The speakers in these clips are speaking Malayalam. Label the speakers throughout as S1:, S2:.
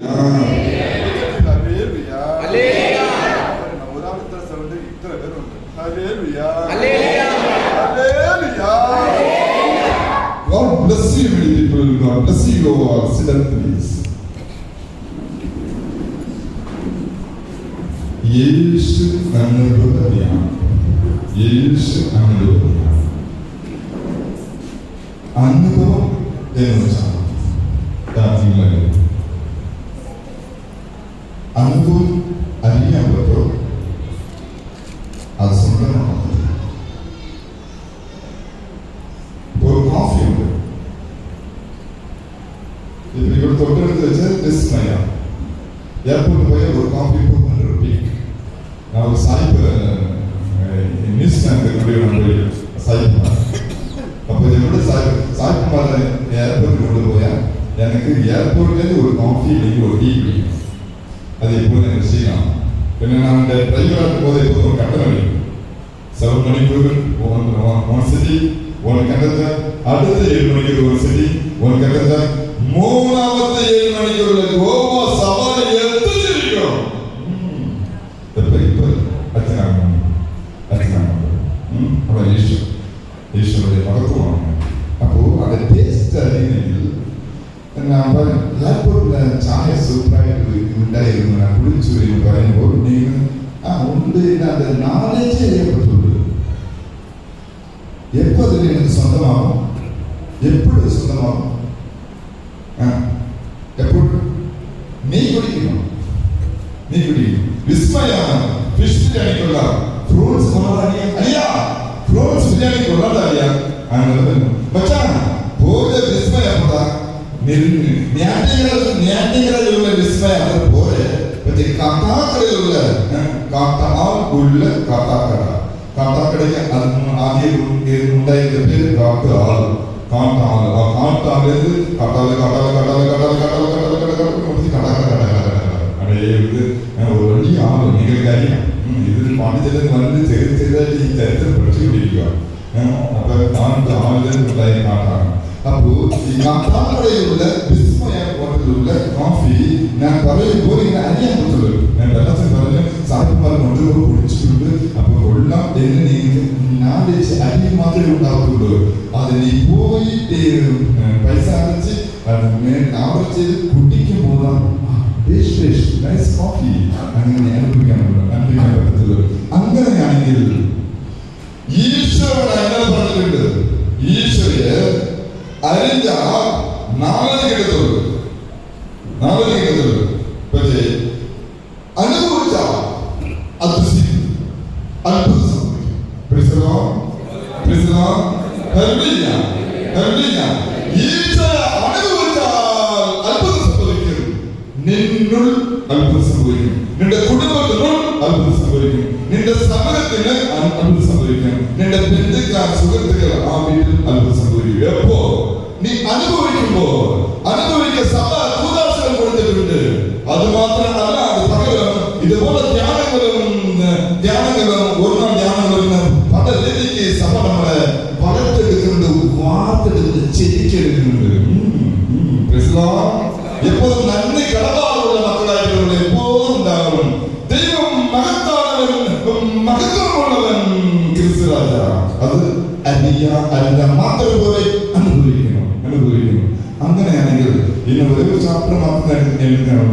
S1: God bless you, many people. God bless you all. Sit down, please. യേശു അനുഭവമാണ്. യേശു അനുഭവമാണ്. അനുഭവം എന്ന് വെച്ചാൽ അനുഭവം അറിയാൻ പറ്റുമോ? അത് സ്വന്തമാണ്. ഇപ്പോൾ കോഫി ഉണ്ട്. ഇവിടെ തൊട്ടടുത്ത് വെച്ചാൽ വിസ്മയ എയർപോർട്ടിൽ പോയ ഒരു കോഫി நான் ஒரு சாய்ப்பு நியூஸ் சேனலுடைய சாய்ப்பு அப்போ என்னோட சாய்ப்புமாரை ஏர்போர்ட்டுக்கு கொண்டு போயால் எனக்கு ஏர்போர்ட்லேருந்து ஒரு காஃபி இல்லைங்க ஒரு டீ குடிக்கும். அது எப்போது எனக்கு செய்யலாம். ஏன்னா நான் இந்த டிரைவராக போது எப்போது ஒரு கட்டணம் அடிக்கும். 7 மணிக்கு ஒரு சிட்டி ஒரு கட்டத்தை, அடுத்த 7 மணிக்கு ஒரு சிட்டி ஒரு கட்டத்தை, மூணாவது 7 மணிக்கு ஒரு கோவா சவாரி எடுத்துச்சிருக்கிறோம். ഈശോയുടെ മഹത്വമാണ്. അപ്പോൾ അത് ടേസ്റ്റ് അറിയണമെങ്കിൽ എയർപോർട്ടിലെ ചായ സൂപ്പറായിട്ട് ഉണ്ടായിരുന്നു, ഞാൻ കുളിച്ചു എന്ന് പറയുമ്പോൾ നിങ്ങൾ ഉണ്ട് അത് നാലേജ് ചെയ്യപ്പെട്ടുള്ളൂ. എപ്പോ അതിൽ എനിക്ക് സ്വന്തമാകും? എപ്പോഴും സ്വന്തമാകും? എപ്പോഴും നീ കുടിക്കണം. നീ കുടിക്കും. വിസ്മയാണ് ഫിഷ് ബിരിയാണിക്കുള്ള ഫ്രൂട്ട്സ് അറിയാ ഫ്രൂട്ട്സ് ബിരിയാണി കൊള്ളാതെ അറിയാം. മച്ചാണ് പോലെ വിസ്മയ ഞാറ്റിങ്ങളിലുള്ള വിസ്മയ അത് പോലെ പക്ഷേ കാട്ടാക്കടയിലുള്ള കാട്ടാക്കടയ്ക്ക് ആദ്യം ഉണ്ടായിരുന്ന പേര് കാട്ടാൾ. കാട്ടാളത് ഒരു വലിയ ആള് നിങ്ങൾക്കറിയാം. ഇതിൽ പണിച്ചെല്ലാം വന്ന് ചെറുതായിട്ട് ഈ ചരിത്രം പഠിച്ചുകൊണ്ടിരിക്കുക. അപ്പൊ ആളുകളുണ്ടായി കാട്ടാണ്. അപ്പോ ഈ കാട്ടാക്കടയിലുള്ള വിസ്മയ ഹോട്ടലിലുള്ള കോഫി ഞാൻ പറയുമ്പോൾ ഇങ്ങനെ അറിയാൻ പറ്റുള്ളൂ. ഞാൻ വെള്ളത്തിൽ പറഞ്ഞ് സാഹിബന്മാർ കൊണ്ടുപോയി കുടിച്ചിട്ടുണ്ട്. അപ്പൊ കൊള്ളാം എന്ന് നിങ്ങൾക്ക് നാലേജ് അരി മാത്രമേ ഉണ്ടാവത്തുള്ളൂ. അത് നീ പോയിട്ട് പൈസ അടച്ച് ആർഡർ ചെയ്ത് കുടിക്കുമ്പോൾ നൈസ് കോഫി അങ്ങനെ അനുഭവിക്കാൻ പറ്റത്തുള്ളൂ. അങ്ങനെയാണെങ്കിൽ ഈശോയോട് അങ്ങനെ പറഞ്ഞിട്ടുണ്ട്. ഈശോയെ അറിഞ്ഞ നാളെ കിടത്തുള്ളൂ. പക്ഷേ അനുഭവിച്ച അത്ഭുതം നിന്നുൾ അത്ഭുതം സംഭവിക്കും. നിന്റെ കുടുംബത്തിനുൾ അത്ഭുതം സംഭവിക്കും. നിന്റെ സമരത്തിന് അത്ഭുതം സംഭവിക്കും. നിന്റെ ബന്ധുക്കാർ സുഹൃത്തുക്കൾ ആ വീട്ടിൽ അത്ഭുതം സംഭവിക്കും. എപ്പോ നീ അനുഭവിക്കുമ്പോ അനുഭവിക്കാൻ സഭ കൂതാശകൾ കൊടുത്തിട്ടുണ്ട്. അത് മാത്രമല്ല, അത് പകരം ഇതുപോലെ ധ്യാനങ്ങളും ഒന്നാം ധ്യാനങ്ങളും പല രീതിക്ക് സഭ നമ്മളെ വളർത്തെടുക്കുന്നുണ്ട്, വാർത്തെടുക്കുന്നുണ്ട്, ചെരിച്ചെടുക്കുന്നുണ്ട്. എപ്പോഴും നന്ദി കടപാടുള്ള മക്കളായിട്ടുള്ള എപ്പോഴും ഉണ്ടാകും. ദൈവം മഹത്വമുള്ളവൻ ക്രിസ്തുരാജ. അത് അറിയാൻ മാത്രം പോലെ അനുഭവിക്കണം. അങ്ങനെയാണെങ്കിൽ ഇന്ന് ഒരു ചാപ്റ്റർ മാത്രം എഴുതണം.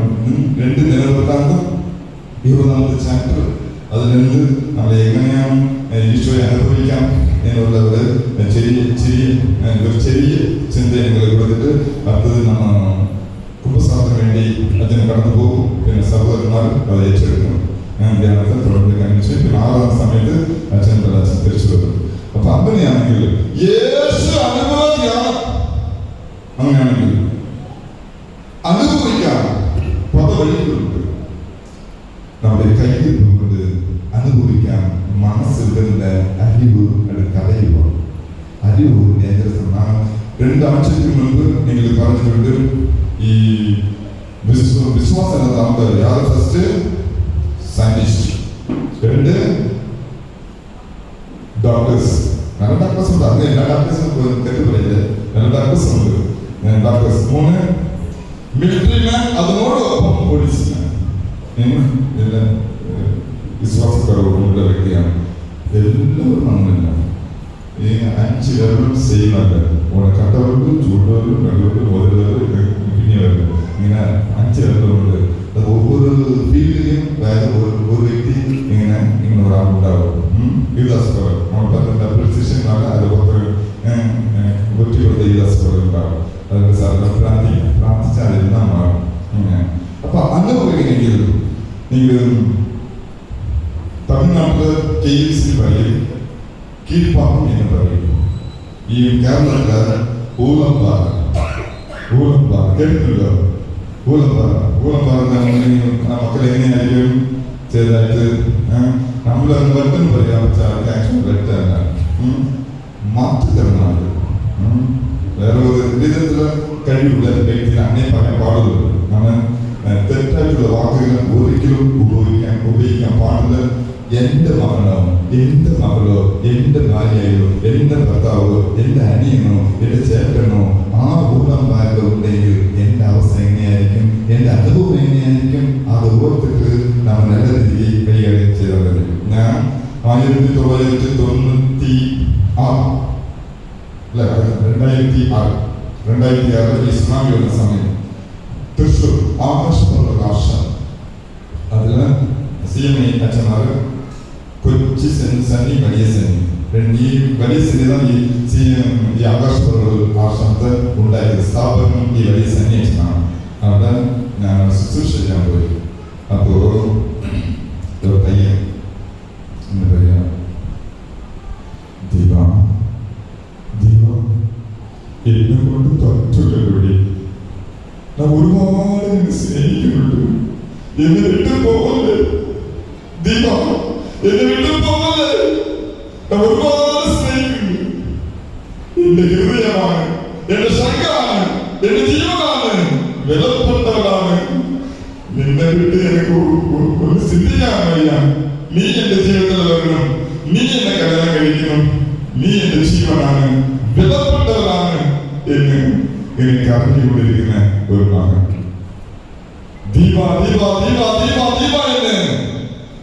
S1: 2 ദിനവൃത്താന്തം 20ാമത്തെ ചാപ്റ്റർ. അതിലെന്ത് നമ്മളെ എങ്ങനെയാണ് ഈശോയെ അനുഭവിക്കാം എന്നുള്ള ഒരു ചെറിയ ചിന്ത നിങ്ങൾ കൊടുത്തിട്ട് അടുത്തത് നമ്മൾ കുമ്പസാരത്തിന് വേണ്ടി അച്ഛന് കടന്നു പോകും. പിന്നെ സഹോദരന്മാർ അത് ഏറ്റെടുക്കണം. ഞാൻ ധ്യാനത്തെ പ്രവർത്തിക്കാനിച്ച് പിന്നെ 6ാം സമയത്ത് അച്ഛൻ തിരിച്ചു വരും. അപ്പൊ അങ്ങനെയാണെങ്കിൽ യേശു അനുഭവത്തിയാണ്. അങ്ങനെയാണെങ്കിൽ അനുഭവിക്കാൻ പല വഴികളുണ്ട്. നമ്മുടെ കയ്യിൽ കൊണ്ട് അനുഭവിക്കാൻ മനസ്സിന്റെ അറിവ് കടയുക. അറിവ് നേതൃത്വം 2 ആഴ്ചയ്ക്ക് മുൻപ് നിങ്ങൾ പറഞ്ഞിട്ടുണ്ട്. ഈ വിശ്വാസം നമുക്ക് യാതൊരു ഫസ്റ്റ് സയന്റിസ്റ്റ്, 2 ഡോക്ടേഴ്സ്. നല്ല ഡോക്ടേഴ്സ് ഉണ്ട്. അങ്ങനെ എല്ലാ ഡോക്ടേഴ്സും തെറ്റ് പറയില്ല. നല്ല ഡോക്ടേഴ്സ് ഉണ്ട്. ഡോക്ടേഴ്സ് 3 മിലിറ്ററിമാൻ, അതിനോടൊപ്പം പോലീസ്മാൻ. എല്ലാം വിശ്വാസക്കുറവുള്ള വ്യക്തിയാണ്. എല്ലാവരും അങ്ങനെയല്ല. ഈ 5 ലെവലും സെയിം അല്ല. കട്ടവരും ചൂടുവരും വെള്ളവരും ഓരോരും പിന്നെവരും ഇങ്ങനെ 5 ലെവലുണ്ട്. അത് ഒவ்வொரு ഫീൽഡിലും ഒരു വ്യക്തി ഇങ്ങനെ ഒരാളുണ്ടാവും. യുദാസ്കരം നമ്മൾ പറഞ്ഞ പ്രിസിഷനാണ്. അത് ഒറ്റപ്പെടുത്ത യുദാസ്കരം ഉണ്ടാവും. അതൊക്കെ സാധാരണ പ്രാർത്ഥിച്ചാൽ എല്ലാം മാറും. അപ്പൊ അങ്ങനെ പറയുകയെങ്കിൽ നിങ്ങൾ തമിഴ്നാട്ടില് KLC പറയും, കീഴ്പ്പാക്കം എന്ന് പറയും. ഈ കേരളത്തില് ഊളംപാറ കേട്ടിട്ടുണ്ടോ? ഊളംപാറ മക്കൾ എങ്ങനെയായിരിക്കും ചെയ്തായിട്ട് നമ്മളത് വെട്ടം പറയാൻ വെട്ടല്ല മാറ്റി തരുന്നതാണ്. വേറെ ഒരു വിധത്തില് കഴിവുള്ള വ്യക്തി അങ്ങനെ പറയാൻ പാടുള്ളൂ. കാരണം തെറ്റായിട്ടുള്ള വാക്കുകൾ ഒരിക്കലും ഉപയോഗിക്കാൻ പാടില്ല. എന്റെ മകനോ, എന്റെ മകളോ, എന്റെ ഭാര്യയോ, എന്റെ ഭർത്താവോ, എന്റെ അനിയനോ, എന്റെ ചേട്ടനോ ആ ഊളംപാറ ഉണ്ടെങ്കിൽ എന്റെ അവസ്ഥ എങ്ങനെയായിരിക്കും, എന്റെ അനുഭവം എങ്ങനെയായിരിക്കും, അത് ഓർത്തിട്ട് നമ്മൾ നല്ല രീതിയിൽ കൈകാര്യം ചെയ്തത്. ഞാൻ 2006 ഇസ്ലാമിക സമയം തൃശ്ശൂർ ആകാശപ്രകാശം അതില് CMI അച്ഛന്മാര് കൊച്ചി സന്നി വലിയ സന്നി ഈ വലിയ സന്നി ഈ ആകാശപ്രകാശത്തെ ഉണ്ടായത് സ്ഥാപനം ഈ വലിയ സന്നി അച്ഛനാണ്. അവിടെ ഞാൻ ശുശ്രൂഷ ചെയ്യാൻ പോയി. അപ്പോ ഒരു പയ്യൻ എന്താ പറയാ, ദീപ എന്നെ കൊണ്ട് പറ്റില്ലൂടെ, ഞാൻ ഒരുപാട് സ്നേഹിക്കുന്നുണ്ട്, എന്നെ വിട്ടു പോകല്ലേ ദീപ, എന്നെ വിട്ടു പോകല്ലേ, ഞാൻ ഒരുപാട് സ്നേഹിക്കുന്നു. എന്റെ ഹൃദയമാണ്, എന്റെ ശങ്കാണ്, എന്റെ ജീവനാണ്, വിലപ്പെട്ടവരാണ്. നിന്നെ വിട്ട് എനിക്ക് ഒന്ന് ചിന്തിക്കാൻ വയ്യ. നീ എന്റെ ജീവിതത്തിൽ വരണം, നീ എന്നെ കല്യാണം കഴിക്കണം, നീ എന്റെ ജീവനാണ്, വിലപ്പെട്ടവരാണ് എന്ന് എനിക്ക് അറിഞ്ഞുകൊണ്ടിരിക്കുന്ന ഒരു മകൻ. ദീപ ദീപ ദീപ ദീപ ദീപ എന്ന്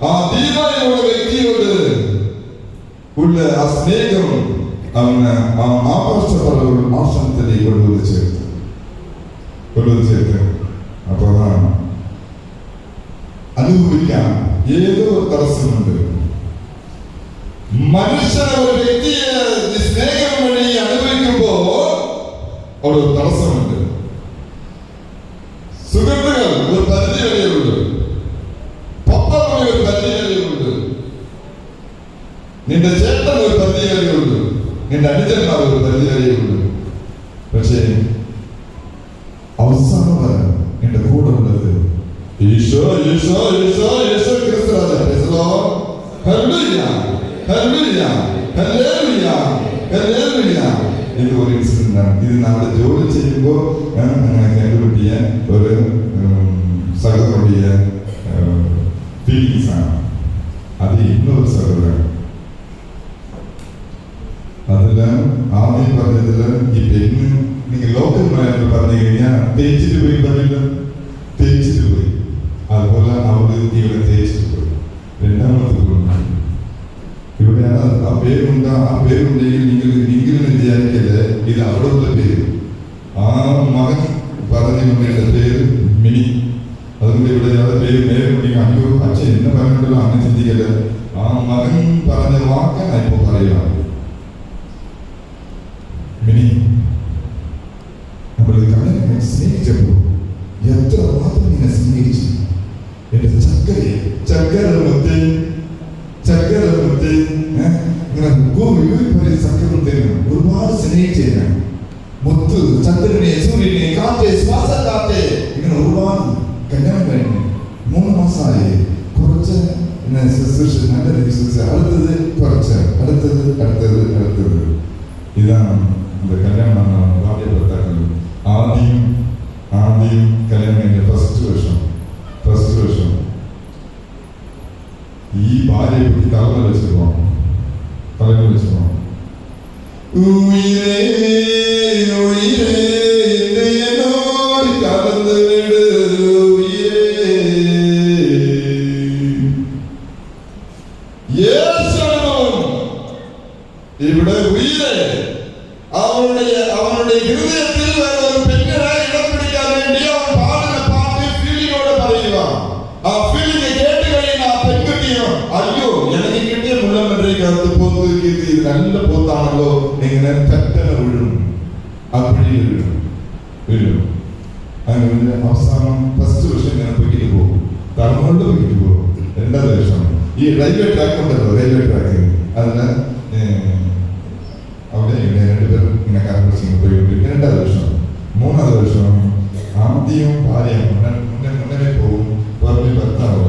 S1: ആ ദീപ എന്നുള്ള വ്യക്തിയോട് ഉള്ള ആ സ്നേഹം അവന് ആ ആകാശപരവും ആശ്രമത്തിലേക്ക് കൊണ്ടുവന്ന് ചേർത്ത്. അപ്പൊ അതാണ് അനുഭവിക്കാൻ ഏതോ തടസ്സമുണ്ട്. മനുഷ്യനെ ഒരു വ്യക്തിയെ സ്നേഹം വഴി അനുഭവിക്കുമ്പോ അവിടെ ഒരു തടസ്സമുണ്ട്. സുഹൃത്തുക്കൾ ഒരു പരിധി വരെയുണ്ട്, പപ്പമണി ഒരു പരിധി വരെയുണ്ട്, നിന്റെ ചേട്ടൻ ഒരു പരിധി വരെയുണ്ട്, നിന്റെ അനുജന്മാർ ഒരു പരിധി വരെയുണ്ട്. പക്ഷേ അവസാനം വരെ നിന്റെ കൂടെ ഉള്ളത് ഈശോ ഈശോ ഈശോ ഈശോ ക്രിസ്തുരാജ. ഇത് ഒരു ഇൻസിഡന്റ് ആണ്. ഇത് നമ്മുടെ ജോലി ചെയ്യുമ്പോൾ കണ്ടുപിടിയ ഒരു സഹോദരിയ ഫീലിങ്സ് ആണ്. അത് ಇನ್ನೊരു സഹോദരൻ. അതില് ആദ്യം പറഞ്ഞതില് ഈ പെണ്ണ് നിങ്ങൾ ലോക്കൽ മലയാളം പറഞ്ഞു കഴിഞ്ഞാൽ തേച്ചിട്ട് പോയി പറഞ്ഞില്ല, തേച്ചിട്ട് പോയി. അതുപോലെ അവിടെ ഇവിടെ തേച്ചിട്ട് പോയി. രണ്ടാമത്തെ ഇവിടെ ആ പേരുണ്ട്. ആ പേരുണ്ടെങ്കിൽ നിങ്ങൾ വിചാരിക്കല് ഇത് അവിടെ ഉള്ള പേര്. ആ മകൻ പറഞ്ഞു പേര് മിനി. അതുകൊണ്ട് ഇവിടെ പേര് പേരുണ്ടെങ്കിൽ അയ്യോ അച്ഛൻ എന്നെ പറഞ്ഞിട്ടുള്ള അങ്ങനെ ചിന്തിക്കല്. ആ മകൻ പറഞ്ഞ വാക്കാണ് ഇപ്പൊ പറയുക. മിനി നമ്മൾ കല്യാണം സ്നേഹിച്ചപ്പോ എത്ര മാത്രം നിന്നെ സ്നേഹിച്ചു. എന്റെ ചക്കര ഒരുപാട് സ്നേഹിച്ചു. മുത്ത്, ചന്ദ്രനെ, സൂര്യനെ, കാറ്റ്, ശ്വാസക്കാറ്റ്, ഇങ്ങനെ ഒരുപാട് കല്യാണം കഴിഞ്ഞു. 3 മാസമായി. കുറച്ച് ശുശ്രൂഷ നല്ല ശുശ്രൂഷ, അടുത്തത് കുറച്ച്, അടുത്തത്. ഇതാണ് കല്യാണം ഭാര്യ ഭർത്താക്കൾ. ആദ്യം കല്യാണം കഴിഞ്ഞ ഫസ്റ്റ് വർഷം ഈ ഭാര്യയെ പറ്റി തലമുറ വെച്ച് പോകണം. ഉയരേ ഉയരേ എന്നോട് കലർന്ന് കുഴിക്കകത്ത് പോത്ത് ഇത് നല്ല പോത്താണല്ലോ, ഇങ്ങനെ പെട്ടെന്ന് വീഴും, ആ കുഴിയിൽ വീഴും. അങ്ങനെ അവസാനം ഫസ്റ്റ് വർഷം ഇങ്ങനെ പൊയ്ക്കിട്ട് പോകും, തളർന്നുകൊണ്ട് പൊയ്ക്കിട്ട് പോകും. രണ്ടാമത്തെ വർഷം ഈ റെയിൽവേ ട്രാക്ക് ഉണ്ടല്ലോ, റെയിൽവേ ട്രാക്ക്, അതിന് അവിടെ രണ്ടുപേരും ഇങ്ങനെ കാർപ്പറേഷൻ പോയിക്കൊണ്ടിരിക്കും. രണ്ടാമത്തെ വർഷം മൂന്നാമത്തെ വർഷം ആദ്യം ഭാര്യ മുന്നേ പോകും, പുറമെ ഭർത്താവ്.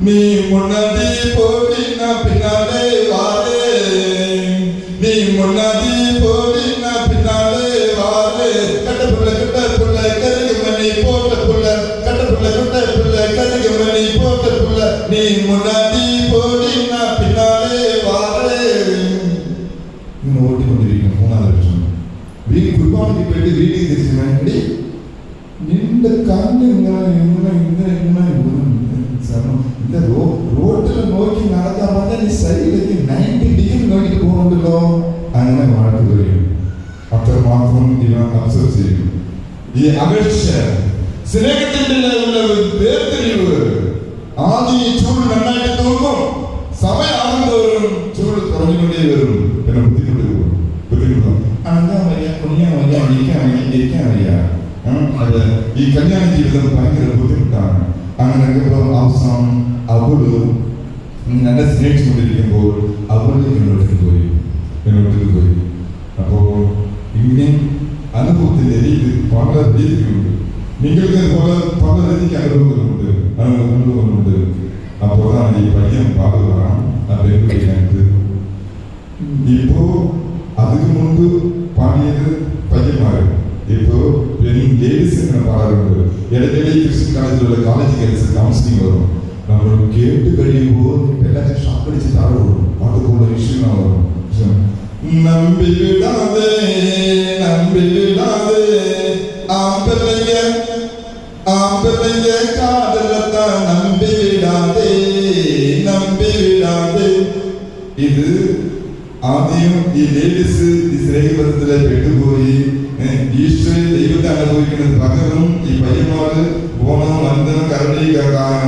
S1: നീ മുന്നതി പോടിന പിന്നാലെ വാലേ, നീ മുന്നതി പോടിന പിന്നാലെ വാലേ, കട്ടപ്പുള്ള കരുകുമണി പോട്ടപ്പുള്ള, കട്ടപ്പുള്ള കരുകുമണി പോട്ടപ്പുള്ള, നീ മുന്നതി പോടിന പിന്നാലെ വാലേ. ഇങ്ങനെ ഓടിക്കൊണ്ടിരിക്കുന്നു. മൂന്നാമത്തെ വർഷം കുർബാനയ്ക്ക് വേണ്ടി വീട്ടിൽ തിരിച്ചു വേണ്ടി നിന്റെ കണ്ണ് റോട്ടിൽ നോക്കി നടക്കാൻ പറഞ്ഞാൽ നീ സൈഡിലേക്ക് 90 ഡിഗ്രി നോക്കിട്ട് പോകുന്നുണ്ടല്ലോ. അങ്ങനെ വഴക്ക് പറയും. അത്രമാത്രം ഇവൻ അബ്സർവ് ചെയ്യും. ഈ അപേക്ഷ സ്നേഹത്തിന്റെ വേർതിരിവ് ആദ്യം ഈ ചൂട് നന്നായിട്ട് തോന്നും, സമയമാകുന്നവരും ചൂട് കുറഞ്ഞുകൊണ്ടേ വരും. പിന്നെ ബുദ്ധിമുട്ടും അനങ്ങാൻ വയ്യ, കുനിയാൻ വയ്യ, ഇരിക്കാൻ വയ്യ. അത് ഈ കല്യാണ ജീവിതം ഭയങ്കര ബുദ്ധിമുട്ടാണ്. അങ്ങനെ അവസാനം അവള് എന്നെ സ്നേഹിച്ചുകൊണ്ടിരിക്കുമ്പോൾ അവള് എന്നോട്ട് പോയി. അപ്പോ ഇങ്ങനെ അനുഭവത്തിന്റെ രീതി പല രീതികളുണ്ട്. നിങ്ങൾക്ക് പല രീതിക്ക് അനുഭവങ്ങളുണ്ട്. അപ്പോൾ ഈ പയ്യൻ പാടുകയാണ് ആ പെൺകുട്ടിക്ക്. ഇപ്പോ അതിനു മുൻപ് പാടിയത് പയ്യന്മാര്, ഇപ്പോ ലേഡീസ് ഇങ്ങനെ പാടാറുണ്ട്. ഇടയ്ക്കിടെ ക്രിസ്ത്യൻ കോളേജിലുള്ള കോളേജ് ഗേൾസ് കൗൺസിലിംഗ് വരും. നമ്മൾ കേട്ട് കഴിയുമ്പോൾ എല്ലാവരും ഷാപ്പടിച്ച് താഴെ വരും. അതുപോലെ വിഷയങ്ങൾ വരും. നമ്പിടാതെ ആമ്പലയ്യ കാതലത്ത നമ്പിടാതെ. ഇത് ആദ്യം ഈ ലേഡീസ് ഈ സ്നേഹബന്ധത്തിലെ പെട്ടുപോയി ഈശ്വര ദൈവത്തെ അനുഭവിക്കുന്നത് പകരം ഈ പയ്യന്മാര് പോണം വന്തനം കരടി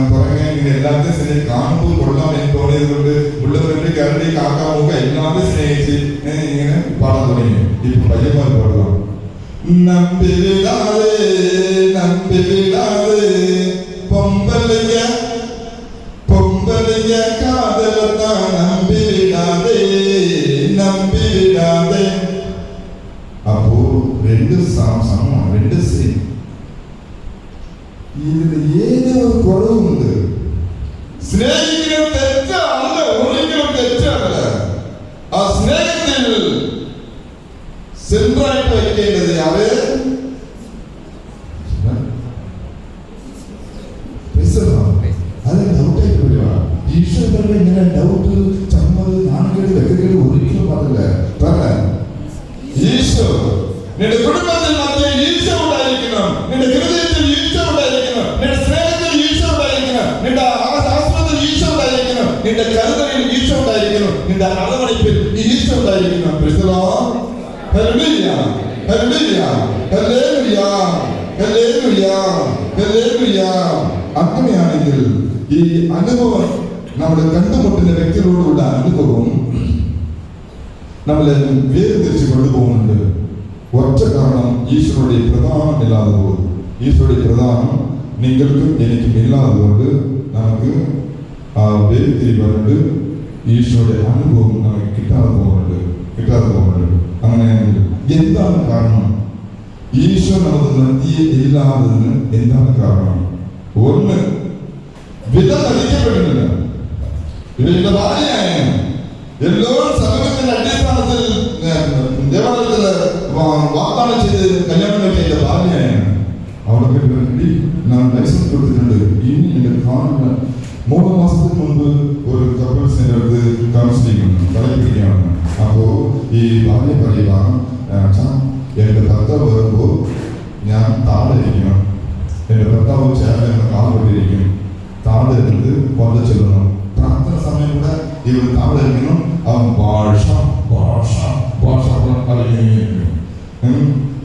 S1: പുറമെ ഇങ്ങനെ എല്ലാത്തിനും സ്നേഹിച്ച് കാണുമ്പോൾ കൊള്ളാം എന്ന് തോന്നിയത് കൊണ്ട് ഉള്ളവരുടെ കരടി കാക്കാമൊക്കെ എല്ലാവരും സ്നേഹിച്ച് ഇങ്ങനെ പാടാൻ തുടങ്ങി. ഇപ്പൊ പയ്യന്മാർ പാടുക. നമ്പിടാതെ പൊമ്പലയ്യ കാതലത്ത നമ്പിടാതെ. അപ്പോ രണ്ട് സമമാണ്, രണ്ട് സെയിം. ഇതിന് ഏതോ ഒരു കുറവുണ്ട്. സ്നേഹിക്കുന്നത് തെറ്റല്ല, ഒരിക്കലും തെറ്റല്ല. ആ സ്നേഹത്തിൽ സെൻട്രായിട്ട് വയ്ക്കേണ്ടത് അത് ഡൗട്ടായിട്ട് വരിക. ഈശ്വരന്റെ ഇങ്ങനെ ഡൗട്ട്, ചമ്മത്, നാണക്കേട്, വെക്കക്കേട് ഒരിക്കലും പാടില്ല. ഈശോ നിന്റെ കുടുംബത്തിൽ മധ്യ ഈശോ ഉണ്ടായിരിക്കണം, നിന്റെ ഹൃദയത്തിൽ ഈശോ ഉണ്ടായിരിക്കണം, നിന്റെ സ്നേഹത്തിൽ ഈശോ ഉണ്ടായിരിക്കണം, നിന്റെ ആശ്രമത്തിൽ ഈശോ ഉണ്ടായിരിക്കണം, നിന്റെ കരുതലിൽ ഈശോ ഉണ്ടായിരിക്കണം, നിന്റെ അളവണിപ്പിൽ ഈശോ ഉണ്ടായിരിക്കണം. Hallelujah, hallelujah, hallelujah, hallelujah, hallelujah. അങ്ങനെയാണെങ്കിൽ ഈ അനുഭവം, നമ്മുടെ കണ്ടുമുട്ടുന്ന വ്യക്തികളോടുള്ള അനുഭവം നമ്മളെ വേർതിരിച്ച് കൊണ്ടുപോകുന്നുണ്ട്. ഒറ്റ കാരണം, ഈശ്വരുടെ പ്രധാനം ഇല്ലാതെ പോകും. ഈശ്വരുടെ പ്രധാനം നിങ്ങൾക്കും എനിക്കും ഇല്ലാത്തതുകൊണ്ട് നമുക്ക് ആ വേർതിരിവുണ്ട്. ഈശ്വരുടെ അനുഭവം നമുക്ക് കിട്ടാതെ പോകുന്നുണ്ട്. അങ്ങനെയാണെങ്കിൽ എന്താണ് കാരണം? ഈശോ നമുക്ക് നിർത്തിയില്ലാത്തതിന് എന്താണ് കാരണം? ഒന്ന്, വില നയിക്കപ്പെടുന്നില്ല. ഇവരുടെ ഭാര്യയായ എല്ലാവരും സമൂഹത്തിന്റെ അടിസ്ഥാനത്തിൽ ദേവാലയത്തില് വാഗ്ദാനം ചെയ്ത് കല്യാണം കഴിച്ച ഭാര്യയാണ്. അവർക്ക് വേണ്ടി ഞാൻ ലൈസൻസ് കൊടുത്തിട്ടുണ്ട്. ഇനി എന്റെ കാണുന്ന 3 മാസത്തിന് മുൻപ് ഒരു കപ്പിൾസിന്റെ അടുത്ത് കൗൺസിലിംഗ് കളിപ്പിക്കുകയാണ്. അപ്പോ ഈ ഭാര്യ പറയുകയാണ്, എന്റെ ഭർത്താവ് വരുമ്പോൾ ഞാൻ താഴെ ഇരിക്കണം, എന്റെ ഭർത്താവ് ചേർന്ന് കാൽകൊണ്ടിരിക്കും, താഴെ ഇരുന്ന് കൊണ്ട ചെല്ലണം. പ്രാർത്ഥന സമയം കൂടെ ഇവർ താഴെ ഇരിക്കണം. അവൻ ഭാഷ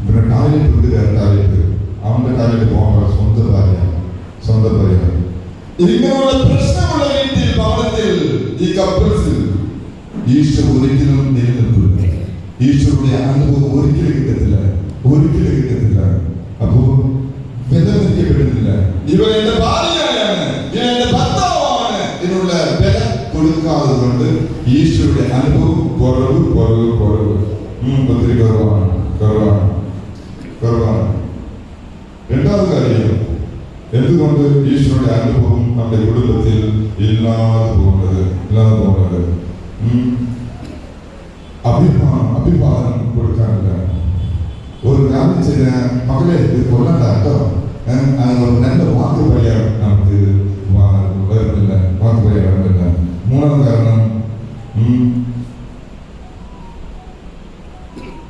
S1: പിന്നെ ടായ്ലറ്റ് അവന്റെ ടായ്ലറ്റ് പോകാൻ സ്വന്തം ഭാര്യ. ഇങ്ങനെയുള്ള പ്രശ്നമുള്ള വീട്ടിൽ ഭവനത്തിൽ ഈ കപ്പിൾസിൽ ഈശോ ഒരിക്കലും നിലനിൽക്കില്ല. ഈശോയുടെ അനുഭവം ഒരിക്കലും കിട്ടത്തില്ല. അപ്പോ ബലമെത്തിക്കപ്പെടുന്നില്ല. ഇവൻ എന്റെ ഭാര്യയാണ്, ഇവൻ എന്റെ ഭർത്താവാണ് എന്നുള്ള വില കൊടുക്കാതെ കൊണ്ട് ഈശോയുടെ അനുഭവം കുറവ്. ഒത്തിരി കുറവാണ്. രണ്ടാമത് കാര്യം, എന്തുകൊണ്ട് ഈശോയുടെ അനുഭവം നമ്മുടെ കുടുംബത്തിൽ ഇല്ലാതെ പോകുന്നത്? അഭിപ്രായം കൊടുക്കാനില്ല. ഒരു കാര്യം ചെയ്ത മകളെ ഇത് കൊല്ലണ്ട കേട്ടോ, നല്ല വാക്ക് പറയാൻ നമുക്ക് വരുന്നില്ല. മൂന്നാമത് കാരണം,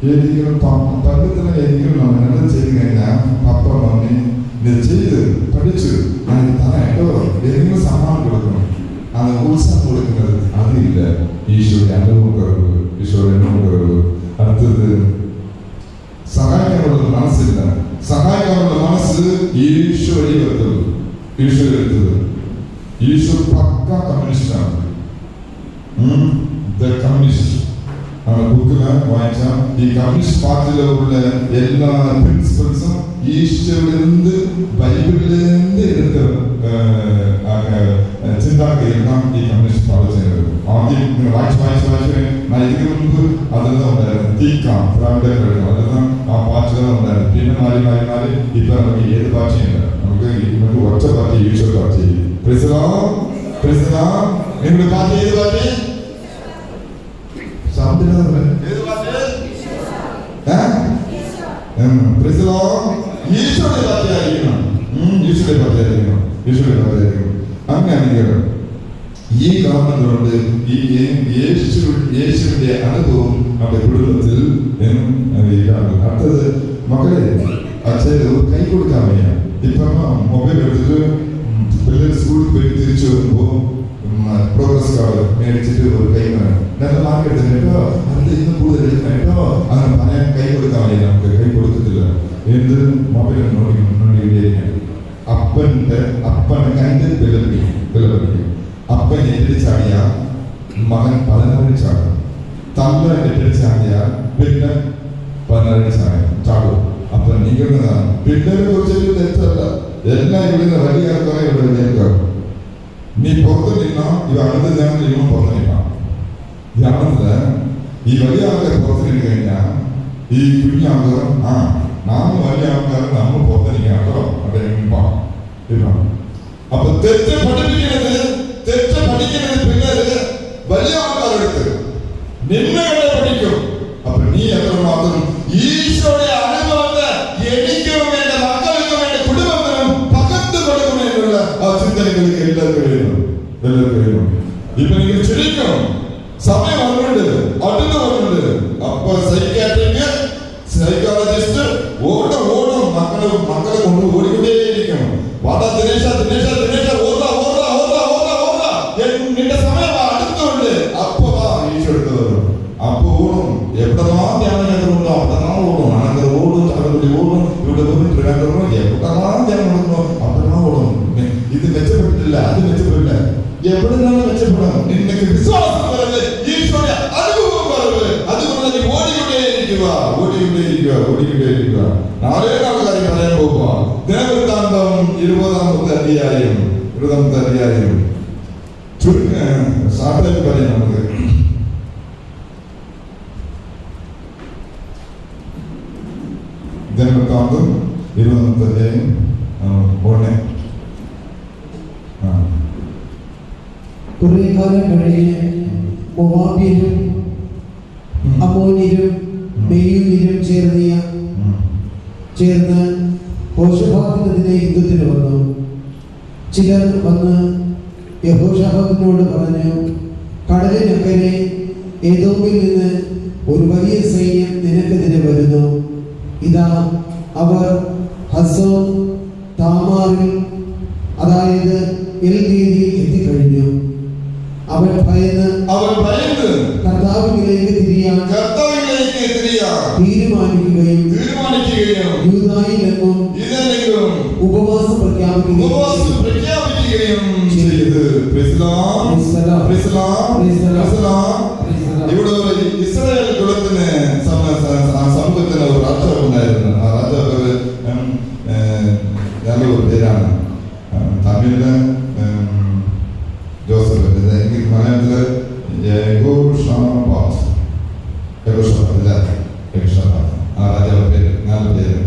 S1: ഏതെങ്കിലും പണ്ടത്തിന് ഏതെങ്കിലും നമ്മൾ എന്താ ചെയ്ത് കഴിഞ്ഞാൽ പപ്പ മമ്മി ഇത് ചെയ്ത് പഠിച്ചു ഞാൻ തരാം കേട്ടോ, ഏതെങ്കിലും സമ്മാനം കൊടുക്കണം, അത് ഉത്സാഹം കൊടുക്കുന്നത് അതില്ല. ഈശോയുടെ അനുഭവം കുറവ്. അടുത്തത് സഹായിക്കാനുള്ള മനസ്സില്ല. സഹായിക്കാനുള്ള മനസ്സ് ഈശോ വരുത്തത്. ഈശോ പക്ക കമ്മ്യൂണിസ്റ്റാണ്. കമ്മ്യൂണിസ്റ്റ് ബുക്കില് വായിച്ച ഈ കമ്മ്യൂണിസ്റ്റ് പാർട്ടിയിലുള്ള എല്ലാ പ്രിൻസിപ്പൽസും ഈശോയുടെ ബൈബിളിലെന്ത് എടുത്ത് ചിന്താഗതിയെല്ലാം ഈ കമ്മ്യൂണിസ്റ്റ് ഫോളോ ചെയ്യുന്നത്. ആദ്യം ഇങ്ങനെ വായിച്ച് ഇതിന് മുമ്പ് അതെല്ലാം ഉണ്ടായിരുന്നു. തീക്കാം അതെല്ലാം ആ പാർട്ടികളും ഉണ്ടായിരുന്നു. പിന്നെ മാറി ഇപ്പൊ നമുക്ക് ഏത് പാർട്ടിയുണ്ട്, നമുക്ക് ഒറ്റ പാർട്ടി, ഈശോ പാർട്ടി. നിങ്ങളുടെ പാർട്ടി ഏത് പാർട്ടി? ഈശോയുടെ പാർട്ടിയായിരിക്കണം. അങ്ങനെയാണെങ്കിൽ ഈ കാരണം കൊണ്ട് ഈ യേശുവിന്റെ അനുഭവം നമ്മുടെ കുടുംബത്തിൽ അടുത്തത് മക്കളെ അച്ഛന് കൈ കൊടുക്കാൻ വയ്യ. ഇപ്പൊ മൊബൈൽ എടുത്തിട്ട് പിള്ളേർ സ്കൂളിൽ പോയി തിരിച്ചു വരുമ്പോ പ്രോഗ്രസ് കാർഡ് മേടിച്ചിട്ട് ഒരു കൈ വേണം, നല്ല മാർക്ക് എടുത്തിട്ട് കേട്ടോ, അത് ഇന്ന് കൂടുതൽ എടുക്കണം കേട്ടോ, അങ്ങനെ പറയാൻ കൈ കൊടുക്കാൻ വയ്യ. നമുക്ക് കൈ കൊടുക്കത്തില്ല. എന്ത് മൊബൈൽ നോക്കിയിരിക്കണം. അപ്പനെ കണ്ട് വിലപിടിക്കും. അപ്പൻ എതിരിച്ചാടിയ മകൻ 14 ചാടും. തള്ള എതിരിച്ചാടിയ പിന്നെ 14 ചാടും. അപ്പൊ നീങ്ങുന്നതാണ്. പിള്ളേരെ കുറിച്ച് തെറ്റല്ല, എല്ലാം ഇവിടുന്ന് വലിയ ആൾക്കാരെ ഇവിടെ കേൾക്കാം. നീ പുറത്ത് നിന്നാ ഇവ അടുത്ത ധ്യാനത്തിൽ ഇവൻ പുറത്ത് നിൽക്കാം. ധ്യാനത്തില് ഈ വലിയ ആൾക്കാർ പുറത്ത് നിന്ന് കഴിഞ്ഞാൽ ഈ കുഞ്ഞ ആൾക്കാർ നാം വലിയ ആൾക്കാർ നമ്മൾ പുറത്ത് നിൽക്കാം കേട്ടോ. അവിടെ അപ്പൊ തെറ്റ് പഠിക്കുന്നത് പിള്ളേര് വലിയ ആൾക്കാരെടുത്ത് നിന്നെ പഠിക്കും. അപ്പൊ നീ എത്രമാത്രം ഈശോയുടെ അനുഭവത്തെ എനിക്കും എന്റെ മക്കൾക്കും എന്റെ കുടുംബത്തിനും പകർന്നു കൊടുക്കുമെന്നുള്ള ആ ചിന്തനങ്ങൾക്ക് എല്ലാവർക്കും കഴിയണം. ഇപ്പൊ നിങ്ങൾ ചുരുക്കണം. സമയം വന്നിട്ടുണ്ട്, അടുത്ത് വന്നിട്ടുണ്ട്. അപ്പൊ സൈക്കോളജിസ്റ്റ് ഓടും മക്കളെ കൊണ്ട് ഓടിക്കൊണ്ടേയിരിക്കണം. വാടാ ദിനേശ നിന്റെ സമയം അടുത്തുണ്ട്. അപ്പൊ ഈശോ എടുത്തു വരും. അപ്പൊ ഓടും. എവിടെന്നാ ധ്യാനം കേട്ടോ, അവിടെന്നാ ഓടും. അനന്തര ഓടും, ചടപടി ഓടും, ഇവിടെ എവിടെന്നാ ധ്യാനം കൊടുക്കുന്നു, അവിടെന്നാ ഓടും. ഇത് മെച്ചപ്പെട്ടിട്ടില്ല, അത് മെച്ചപ്പെട്ടില്ല. എവിടെന്നാണ് മെച്ചപ്പെടാം? നിനക്ക് വിശ്വാസം കുറവ്, ഈശോയുടെ അനുഭവം കുറവ്. അതുകൊണ്ട് നീ ഓടിക്കൊണ്ടേയിരിക്കുക. 4 കാര്യം പറയാൻ പോകുക. ദിനവൃത്താന്തം 20-ാമത്തെ അധ്യായം സാധാരണ പറയാം. നമുക്ക് ദിനവൃത്താന്തം 20-ാമത്തെ അധ്യായം
S2: കുറെ കാലം കഴിഞ്ഞ് മോവാബ്യരും അമ്മോന്യരും മെയൂന്യരും ചേർന്ന് യഹോശാഫാത്തിനെതിരെ യുദ്ധത്തിന് വന്നു. ചിലർ വന്ന് യഹോശാഫാത്തിനോട് പറഞ്ഞു, കടലിനക്കരെ ഏദോമിൽ നിന്ന് ഒരു വലിയ സൈന്യം നിനക്കെതിരെ വരുന്നു. ഇതാ അവർ ഹസോൻ താമാറിൽ, അതായത് എൽഗേദിൽ എത്തിക്കഴിഞ്ഞു. അവൻ ഭയന്ന് കർത്താവിലേക്ക് തിരിയാൻ തീരുമാനിക്കുകയും യൂദായിലെങ്ങും ഉപവാസം പ്രഖ്യാപിക്കുകയും ചെയ്തു.
S1: ഇവിടെ ഒരു ഇസ്രായേൽ കുലത്തിന് സമൂഹത്തിന് ഒരു രാജാവ് ഉണ്ടായിരുന്നു. ആ രാജാവ് നല്ലൊരു പേരാണ്. തമിഴില് ജോസഫ്, മലയാളത്തില് യഹോഷാഫാത്ത്. ആ രാജാവ് പേര്, നല്ല പേര്.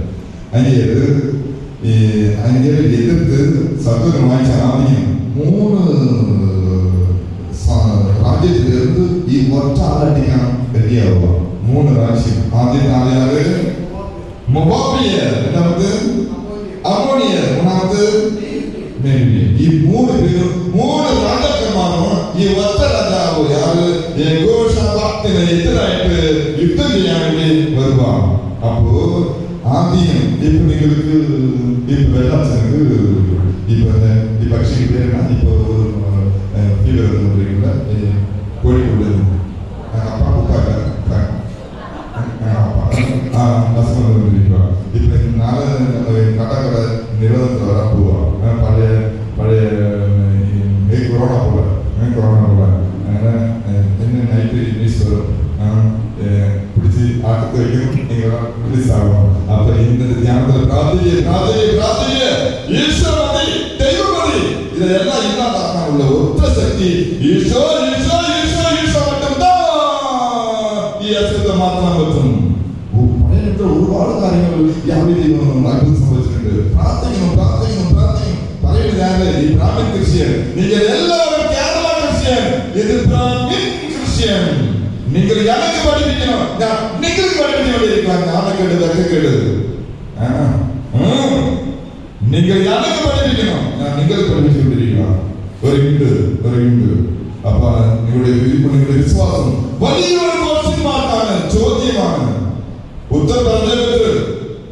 S1: അതിന്റെ എതിർത്ത് സത്വരമായി ആദ്യം 3 രാജ്യത്തിലിருந்து ഈ ഒറ്റ ആളടിക്കാൻ റെഡിയാവുക. 3 രാജ്യം. ആദ്യം ആദ്യം മൊബാബിയർ, രണ്ടാമത് അമ്മോണിയർ, മൂന്നാമത് മെലിനിയർ. ഈ 3 പേരും 3 രാജാക്കന്മാരും ഈ ഒറ്റ രാജാവ് യഹോഷാഫാത്തിനെ എതിരായിട്ട് യുദ്ധം ചെയ്യാൻ വേണ്ടി വരുക. അപ്പോ ആദ്യം ഇപ്പൊ നിങ്ങൾക്ക് ഇപ്പൊ വെള്ളച്ചനക്ക് ഈ പക്ഷിക്ക് പേരാ ഇപ്പൊ കോഴിക്കോട് ഇപ്പൊ നാളെ കട്ടക്കട നിരോധനത്തിൽ വരാൻ പോവാ. പഴയ കൊറോണ പോലെ അങ്ങനെ എന്നെ നൈറ്റ് ഇംഗ്ലീഷ് വരും പിടിച്ച് ആട്ടത്ത് വയ്ക്കും. നിങ്ങൾ റിലീസ് ആകും. അപ്പൊ ഇന്നത്തെ ധ്യാനത്തിൽ ഇതെല്ലാം ഇല്ലാതാക്കാനുള്ള ഒറ്റ ശക്തി ഈശോ ഈ അസുഖത്തെ മാറ്റാൻ പറ്റും. ഒരുപാട് കാര്യങ്ങൾ അത്ഭുതം സംഭവിച്ചിട്ടുണ്ട്. പ്രാർത്ഥിക്കണം. പറയുന്നത് ഞാന് ഈ ബ്രാഹ്മിൻ ക്രിസ്ത്യൻ, നിങ്ങൾ എല്ലാവരും കേരള ക്രിസ്ത്യൻ, ഇത് ബ്രാഹ്മിൻ ക്രിസ്ത്യൻ. നിങ്ങൾ ഞങ്ങൾക്ക് പഠിപ്പിക്കണം, ഞാൻ നിങ്ങൾക്ക് പഠിപ്പിച്ചുകൊണ്ടിരിക്കുക. ഞാനൊക്കെ കേട്ടത് നിങ്ങൾ ഞങ്ങൾക്ക് പഠിപ്പിക്കണം, ഞാൻ നിങ്ങൾക്ക് പഠിപ്പിച്ചുകൊണ്ടിരിക്കുക. ഒരു ഉണ്ട്. അപ്പൊ നിങ്ങളുടെ വിശ്വാസം വലിയൊരു ക്വസ്റ്റ്യൻ മാർക്കാണ്, ചോദ്യമാണ്. ഉത്തരം പറഞ്ഞിട്ട്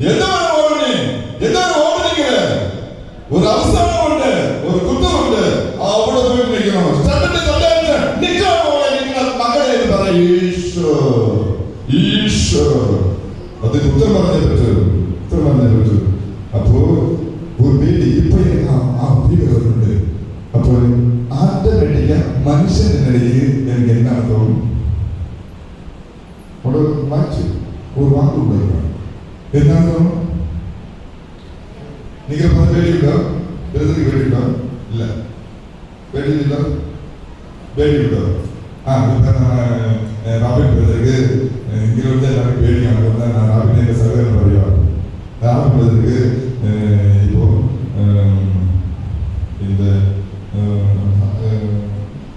S1: എന്താണ് ഓടുന്നത്? ഒരു അവസാനമുണ്ട്, ഒരു കുറ്റമുണ്ട്. അവിടെ പോയി നിൽക്കണം. മകളെ എന്ന് പറയും ഈശോ. അതിന് ഉത്തരം പറഞ്ഞേ പറ്റൂ. അപ്പോ ഒരു പേടി ഇപ്പൊ ആ വീടുകളുണ്ട്. അപ്പോൾ ആട്ടോമാറ്റിക്ക മനുഷ്യനിടയിൽ എനിക്ക് എന്താണ് തോന്നും? അവിടെ മാറ്റി ഒരു വാക്കുണ്ടായിരിക്കണം. എന്താണ് തോന്നും? നിങ്ങൾ പറഞ്ഞ പേടിയുണ്ടോ? പേടിയുണ്ടോ? ഇല്ല. പേടിയുണ്ടോ? റാബിൻ ബ്രദർക്ക് ഇങ്ങനെയുള്ള എല്ലാവരും പേടിയാണ്. റാബിന്റെ സഹോദരൻ പറയുക. റാബിൻ ബ്രദർക്ക് ഇപ്പോ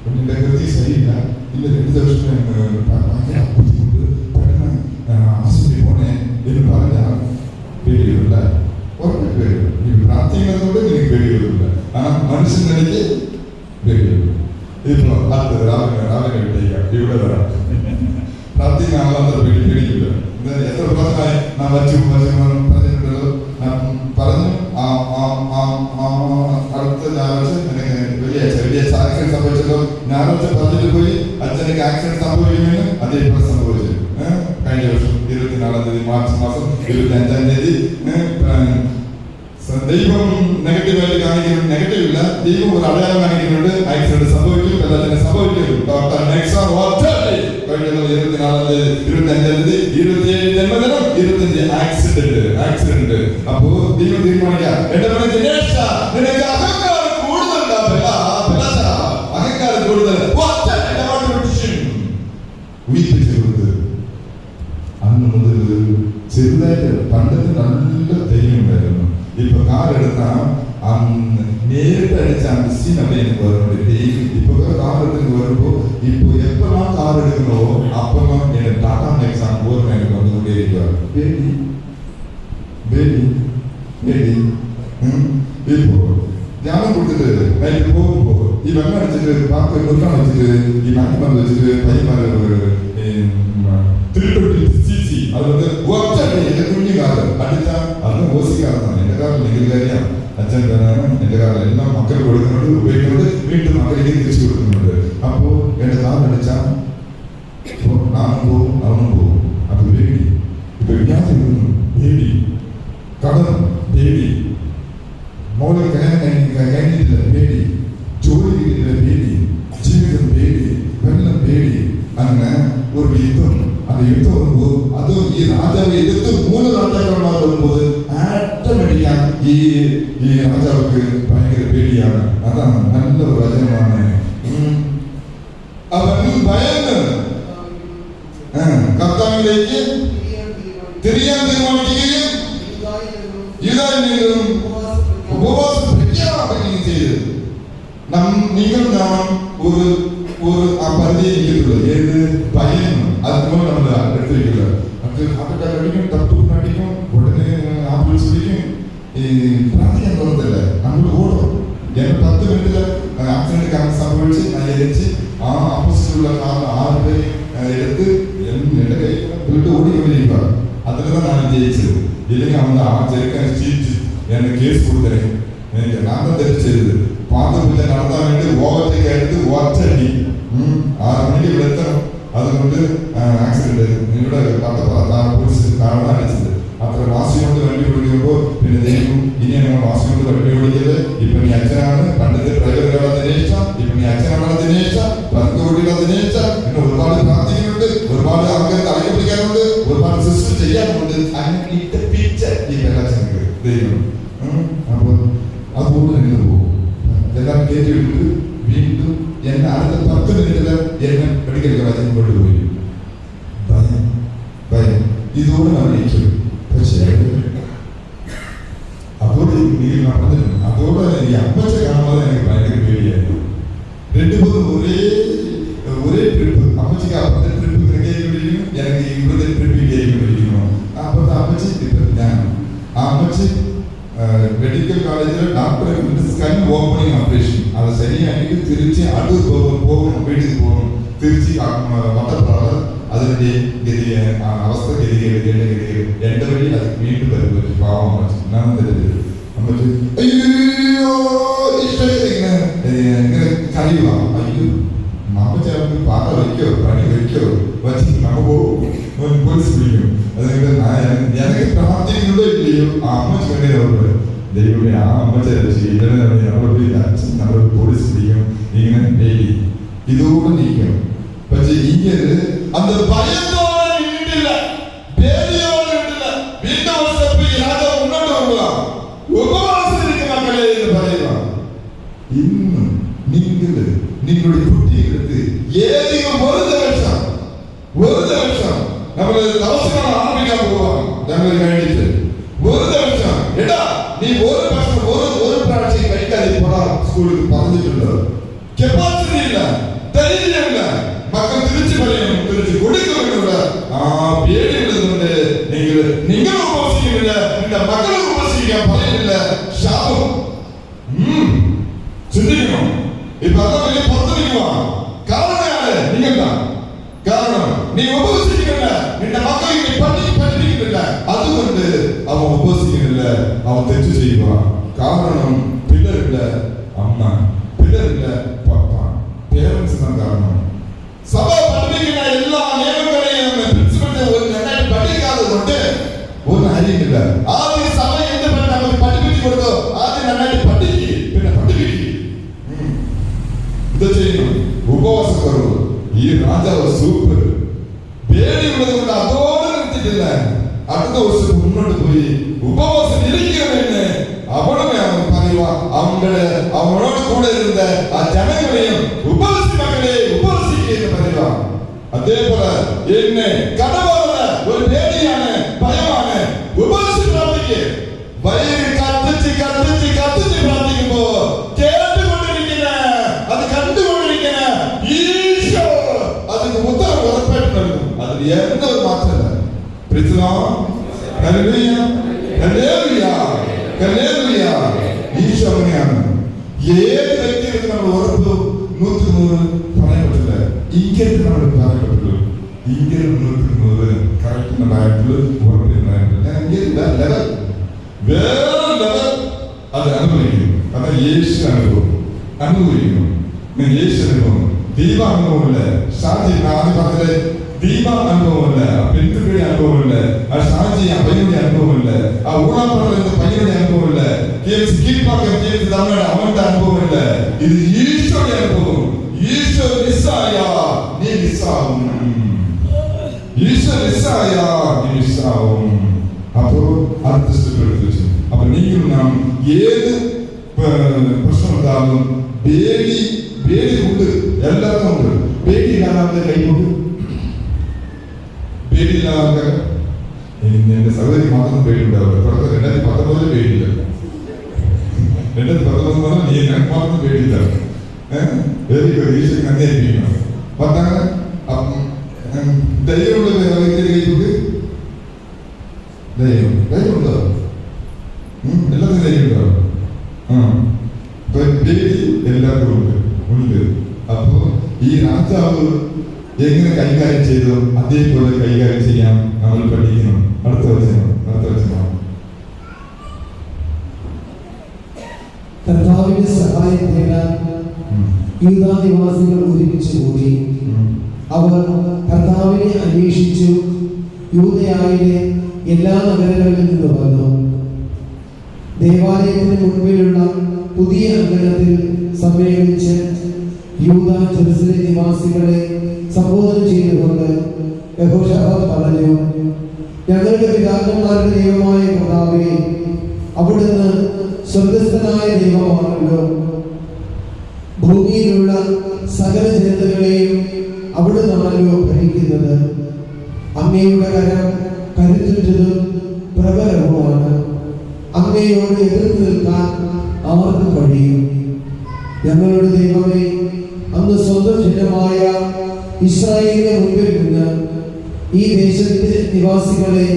S1: കുഞ്ഞിന്റെ ഗതി ശരിയില്ല. 2 ദിവസം ബുദ്ധിമുട്ട് പെട്ടെന്ന് ആശുപത്രി പോണേ എന്ന് പറഞ്ഞാൽ പേടിയില്ല. ഉറപ്പ് പേടിയില്ല. നീ പ്രാർത്ഥിക്കുന്നതുകൊണ്ട് നിനക്ക് പേടിയില്ല. മനുഷ്യനിടയ്ക്ക് പേടിയില്ല. ഇപ്പൊ അടുത്തത് രാവിലെ വിട്ടേക്കാം. ഇവിടെ വരാം. പ്രാർത്ഥിക്കാനുള്ള പേടിയില്ല. എത്ര പ്രാവശ്യമായി നാം പറഞ്ഞിട്ടുണ്ടല്ലോ. പറഞ്ഞു അടുത്ത ഞായറാഴ്ച വെള്ളിയാഴ്ച ആക്സിഡന്റ് സംഭവിച്ചല്ലോ. ഞായറാഴ്ച പറഞ്ഞിട്ട് പോയി അച്ഛനക്ക് ആക്സിഡന്റ് സംഭവിക്കുമെന്ന് അതേപോലെ സംഭവിച്ചു. കഴിഞ്ഞ വർഷം 24-ാം തീയതി മാർച്ച് മാസം 25-ാം തീയതി ദൈവം നെഗറ്റീവായിട്ട് കാണിക്കുന്നുണ്ട്. നെഗറ്റീവ് ഇല്ല, ദൈവം ഒരു അടയാളം കാണിക്കുന്നുണ്ട്. ആക്സിഡന്റ് സംഭവിക്കും, എല്ലാത്തിനും സംഭവിക്കും. ഡോക്ടർ കഴിഞ്ഞ 24-ാം തീയതി 25-ാം തീയതി 27 ജന്മദിനം 25 ആക്സിഡന്റ്. അപ്പോ ദൈവം തീരുമാനിക്കാം, എന്റെ മകൻ ദിനേശ നിനക്ക് അഹങ്കാരം കൂടുതലുണ്ടാവില്ല. അഹങ്കാരം കൂടുതൽ അന്ന് മുതൽ ചെറുതായിട്ട് പണ്ടത്തെ നല്ല ധൈര്യം ഉണ്ടായിരുന്നു. ഇപ്പൊ കാറെടുത്ത നേരിട്ട് അടിച്ച മിസ്സിൻ அப்படின்னு വരുന്നുണ്ട്. ഇപ്പൊ കാറെടുത്ത് വരുമ്പോ ഇപ്പൊ എപ്പോഴാ കാർ എടുക്കണോ അപ്പോഴാ ടാറ്റാ നെക്സാൻ ഓർമ്മ എനിക്ക് വന്നുകൊണ്ടേയിരിക്കുക. ഇപ്പോ ധ്യാനം കൊടുത്തിട്ട് നൈറ്റ് പോകുമ്പോ ഈ വെള്ളം അടിച്ചിട്ട് പാക്ക് നിർത്താൻ വെച്ചിട്ട് ഈ മാറ്റിമന്ന് വെച്ചിട്ട് പയ്യന്മാരെ അത് എന്റെ കുഞ്ഞുകാരൻ അടിച്ച അന്ന് ഓസിക്കാരനാണ്. എന്റെ കാലം നികുതി കാര്യമാണ്. അച്ഛൻ തന്നെയാണ് എന്റെ കാലം. എല്ലാം മക്കൾ കൊടുക്കുന്നുണ്ട്, ഉപയോഗിക്കുന്നുണ്ട്, വീണ്ടും മക്കളിലേക്ക് തിരിച്ചു കൊടുക്കുന്നുണ്ട്. അപ്പോ എന്റെ കാലം അടിച്ച നാനും പോകും അവനും പോകും. അപ്പൊ പേടി. ഇപ്പൊ വിദ്യാർത്ഥി പേടി, കടം പേടി, മോളിൽ കഴിഞ്ഞിട്ടില്ല പേടി, ജോലി കിട്ടിയില്ല പേടി, ജീവിതം പേടി, വെള്ളം പേടി. അങ്ങനെ അത് എടുത്തു വരുമ്പോൾ അത് ഈ രാജാവ് എതിർത്ത് 3 രാജാക്കന്മാർ വരുമ്പോൾ ഓട്ടോമാറ്റിക്കാണ് ഈ രാജാവുക്ക് ഭയങ്കര പേടിയാണ്. അതാണ് നല്ലൊരു വചനമാണ്. അവൻ ഭയന്ന് കർത്താവിലേക്ക് തിരിയാൻ തീരുമാനിക്കുകയും യൂദായിൽ നിന്നും ഉപവാസം പ്രഖ്യാപിക്കുകയും ചെയ്തു. നിങ്ങൾ നാം ഒരു പരിധി ഇരിക്കത്തുള്ളൂ. ഏത് ഭയന്ന് അതുകൊണ്ട് നമ്മൾ എടുത്തിരിക്കുന്നത്. അത് അടിക്കും, തട്ടും അടിക്കും, ഉടനെ ആപ്പിൾ സുരിക്കും. ഈ പ്രാർത്ഥിക്കാൻ തോന്നത്തില്ല, നമ്മൾ ഓടും. ഞാൻ 10 മിനിറ്റില് ആക്സിഡന്റ് കാരണം സംഭവിച്ച് ഞാൻ എരിച്ച് ആ ഓപ്പോസിറ്റുള്ള 6 പേരെ എടുത്ത് എന്റെ കൈ വീട്ട് ഓടിക്കൊണ്ടിരിക്കുക. അതിലാണ് ഞാൻ ജയിച്ചത്. ഇല്ലെങ്കിൽ അവൻ ആ ചെറുക്കാൻ ചീറ്റ് എന്നെ കേസ് കൊടുത്തേ. എനിക്ക് നാം തെറ്റിച്ചത് പാത്രപ്പിച്ച നടത്താൻ വേണ്ടി ഓവർടേക്ക് എടുത്ത് ഒറ്റടി 6 മണിക്ക് ഇവിടെ എത്തണം. അതുകൊണ്ട് ആക്സിഡന്റ് ഇവിടെ പോലീസ് കാണാനിച്ചത്. അത്ര വാസി കൊണ്ട് വണ്ടി ഓടിക്കുമ്പോൾ പിന്നെ ദൈവം ഇനിയാണ് വാസി കൊണ്ട് വണ്ടി ഓടിക്കത്. ഇപ്പൊ നീ അച്ഛനാണ്, പണ്ടത്തെ ഡ്രൈവറുകളെ ദിനേശ, ഇപ്പൊ നീ അച്ഛനാണ് ദിനേശ, 10 കോടികളെ ദിനേശ. പിന്നെ ഒരുപാട് പ്രാർത്ഥനയുണ്ട്, ഒരുപാട് ആൾക്കാർക്ക് അറിയപ്പിടിക്കാനുണ്ട്, ഒരുപാട് സിസ്റ്റം ചെയ്യാനുണ്ട്. അങ്ങനെ ഇട്ടപ്പിച്ച ഈ വെള്ളച്ചനക്ക് ദൈവം. അപ്പൊ അതുകൊണ്ട് നിന്ന് പോകും. എല്ലാം കയറ്റിയെടുത്ത് വീണ്ടും എന്നെ അടുത്ത 10 മിനിറ്റില് എന്നെ മെഡിക്കൽ കോളേജിൽ കൊണ്ടുപോയി. ഭയം ഇതോടെ അറിയിക്കും. പക്ഷേ അതോടെ നീ നടന്നിട്ടുണ്ട്. അതോടെ ഈ അമ്മച്ച കാണുന്നത് എനിക്ക് ഭയങ്കര പേടിയായിരുന്നു. 2-3 ഒരേ ട്രിപ്പ്. അമ്മച്ചിക്ക് അപ്പുറത്തെ ട്രിപ്പ് കേൾക്കൊണ്ടിരിക്കുന്നു, എനിക്ക് ഇവിടുത്തെ ട്രിപ്പ് കേൾക്കൊണ്ടിരിക്കുന്നു. അപ്പുറത്തെ അമ്മച്ചി ഞാൻ ആ അമ്മച്ചി മെഡിക്കൽ കോളേജിൽ ഡോക്ടറെ സ്കൻ ഓപ്പണിംഗ് ഓപ്പറേഷൻ അത് ശരിയായിട്ട് തിരിച്ച് അടുത്ത് പോകണം, വീട്ടിൽ പോകണം. തിരിച്ച് വട്ടപ്പാട് അതിന്റെ അവസ്ഥ ഗതികേട് എന്റെ വഴി അത് വീണ്ടും വരുമ്പോൾ പാവം അമ്മച്ചി ഞാൻ തരുന്നത്. അമ്മച്ചി അയ്യോ ഇങ്ങനെ കറിയുക. അയ്യോ അമ്മച്ചി അവർക്ക് പാറ വയ്ക്കോ പണി വയ്ക്കോ വച്ച് നമ്മ പോകും, പോലീസ് പിടിക്കും. അതുകൊണ്ട് എനിക്ക് പ്രാർത്ഥിക്കുന്നുണ്ടോ ഇല്ലയോ ആ അമ്മച്ചി കണ്ടേ ദൈവമേ ആ അമ്മച്ച അച്ഛൻ നമ്മൾ പോലീസ് പിടിക്കും. ഇങ്ങനെ ഡെയിലി ഇതോടെ നീക്കണം. പക്ഷെ ഇങ്ങനെ அந்த பயத்தோட நின்றுல பேதியோட நின்றுல வீட்டு வருஷப்ப ராஜா முன்னோட்டு வருவான். உபவாசம் இருக்க மக்களே என்று പറയുവാൻ. ഇന്ന് നിങ്ങളുടെ കുട്ടികൾക്ക് ഏതെങ്കിലും ഒരു ദിവസം നമ്മൾ ദിവസങ്ങൾ ആരംഭിക്കാൻ പോവാം. ഞങ്ങൾ കഴിഞ്ഞിട്ട് ഒരു ദിവസം എടാ നീ ഒരു പ്രാവശ്യം കഴിക്കാതെ പോടാ സ്കൂളിൽ പറഞ്ഞിട്ടുണ്ട്. കപ്പാസിറ്റി ഇല്ല, ധൈര്യമില്ല. മക്കൾ തിരിച്ചു പറയണം, തിരിച്ചു കൊടുക്കുമെന്നുള്ള ആ പേടിയുള്ളതുകൊണ്ട് നിങ്ങൾ ഉപവസിക്കുന്നില്ല, നിന്റെ മക്കളെ ഉപവസിക്കാൻ പറയുന്നില്ല. ശാപം ചിന്തിക്കണം. ഇപ്പൊ അതൊക്കെ പുറത്തിരിക്കുക. കാരണമാണ് നിങ്ങളുടെ കാരണം നീ ഉപവസിക്കുന്നില്ല, നിന്റെ മക്കളെ നീ പഠിപ്പിക്കുന്നില്ല. അതുകൊണ്ട് അവൻ ഉപവസിക്കുന്നില്ല, അവൻ തെറ്റ് ചെയ്യുക. കാരണം പിള്ളേരില്ല അമ്മ, പിള്ളേരില്ല പപ്പ, പേരൻസ് ആണ് കാരണം. സഭ പഠിപ്പിക്കുന്ന എല്ലാ നിയമങ്ങളെയും പ്രിൻസിപ്പലിനെ നന്നായിട്ട് പഠിക്കാതെ കൊണ്ട് ഒരു കാര്യമില്ല. ആദ്യം സഭ എന്ത് നമ്മൾ പഠിപ്പിച്ചു കൊടുത്തോ ആദ്യം നന്നായിട്ട് പഠിക്കുക, പിന്നെ പഠിപ്പിക്കുക. ഇത് ചെയ്യണം. ഉപവാസക്കുറവ്. ഈ രാജാവ് സൂപ്പർ പേടിയുള്ളത് കൊണ്ട് അതോടെ നിർത്തിയിട്ടില്ല. അടുത്ത വർഷം മുന്നോട്ട് പോയി ഉപവാസം ഇരിക്കണമെന്ന് അവനെ അവൻ പറയുക. അവനോട് കൂടെ ഇരുന്ന ആ ജനങ്ങളെയും ഉപവസി മക്കളെ ഉപവസിക്കുക എന്ന് പറയുക. അതേപോലെ എന്നെ കടവാള ഒരു പേടിയാണ്, ഭയമാണ്. ഉപവസി പ്രാർത്ഥിക്കുക. വയറ് കത്തിച്ച് കത്തിച്ച് കത്തിച്ച് പ്രാർത്ഥിക്കുമ്പോ കേട്ടുകൊണ്ടിരിക്കുന്ന അത് കണ്ടുകൊണ്ടിരിക്കുന്ന ഈശോ അതിന് ഉത്തരം ഉറപ്പായിട്ട് നൽകും. അതിന് എന്തൊരു മാറ്റമില്ല. ഈശോ അങ്ങനെയാണ്. ഏത് വ്യക്തികൾക്ക് നമ്മൾ ഉറപ്പ് 100% പറയാൻ പറ്റില്ല. ഇങ്ങനെ നമ്മൾ പറയാൻ പറ്റുള്ളൂ. ഇങ്ങനെ 100% കറക്റ്റ് ഉണ്ടായിട്ടുള്ള ഉറപ്പില്ല. വേറെ ലെവൽ അത് അനുഭവിക്കും. അതാണ് യേശു അനുഭവിക്കുന്നു. യേശു അനുഭവം ദീപ അനുഭവമില്ല. ഷാജി ആദ്യം പറഞ്ഞത് ദീപ അനുഭവമില്ല, പെൺകുട്ടിയുടെ അനുഭവമില്ല, ആ ഷാജി ആ പയ്യനുടെ അനുഭവമില്ല, ആ ഊണാപ്പുറത്തെ പയ്യനുടെ അനുഭവമില്ല, അവന്റെ അനുഭവമില്ല. ഇത് ഈശോയുടെ അനുഭവം. ഈശോ നിസ്സായ നീ നിസ്സാവും. ഈശോ മിസ്സായാ നീ മിസ്സാവും. അപ്പോ അടുത്ത സ്റ്റെപ്പ് എടുത്ത് വെച്ചു. അപ്പൊ നീയും നാം ഏത് പ്രശ്നം ഉണ്ടാകും, പേടി ഉണ്ട്, എല്ലാവർക്കും ഉണ്ട്. പേടിയില്ലാതെ കൈകൊണ്ട് പേടിയില്ലാതെ എന്റെ സഹോദരി മാത്രം പേടിയുണ്ടാവില്ല. 2019 പേടിയില്ല. 2019 മുതൽ നീ എനിക്ക് മാത്രം പേടിയില്ല. Very good. ഈശോയ്ക്ക് നന്ദി അർപ്പിക്കണം. പത്താണ് ധൈര്യമുള്ള കൈകൊണ്ട് ധൈര്യമുണ്ടോ? എല്ലാത്തിനും ധൈര്യമുണ്ടോ? പേടി എല്ലാവർക്കും ഉണ്ട്. അപ്പോ ഈ രാജാവ് എങ്ങനെ കൈകാര്യം ചെയ്തോ അതേപോലെ കൈകാര്യം ചെയ്യാൻ നമ്മൾ പഠിക്കണം. അടുത്ത വചനം.
S2: കർത്താവിന്റെ സഹായം തേടാൻ യൂദാ നിവാസികൾ ഒരുമിച്ച് കൂടി. അവർ കർത്താവിനെ അന്വേഷിച്ചു. യൂദയായിലെ എല്ലാ നഗരങ്ങളിൽ നിന്ന് വന്നു. ദേവാലയത്തിന് മുൻപിലുള്ള പുതിയ അങ്കണത്തിൽ സമ്മേളിച്ച് യൂദാ ജെറുസലേം നിവാസികളെ സംബോധന ചെയ്തുകൊണ്ട് യഹോശാഫാത്ത് പറഞ്ഞു, ഞങ്ങളുടെ പിതാക്കന്മാരുടെ ദൈവമായ കർത്താവേ, അവിടുന്ന് സ്വർഗ്ഗസ്ഥനായ ദൈവമാണല്ലോ. ഭൂമിയിലുള്ള സകല ജനതകളെയും അവിടുന്നാണല്ലോ ഭരിക്കുന്നത്. അങ്ങയുടെ കരം കരുത്തുറ്റതും പ്രബലവുമാണ്. അങ്ങയോട് എതിർത്ത് നിൽക്കാൻ ആർക്കും കഴിയും. ഞങ്ങളുടെ ദൈവമേ, അങ്ങ് സ്വന്തം ജനമായ ഇസ്രായേലിന്റെ മുമ്പിൽ നിന്ന് ഈ ദേശത്തെ നിവാസികളെ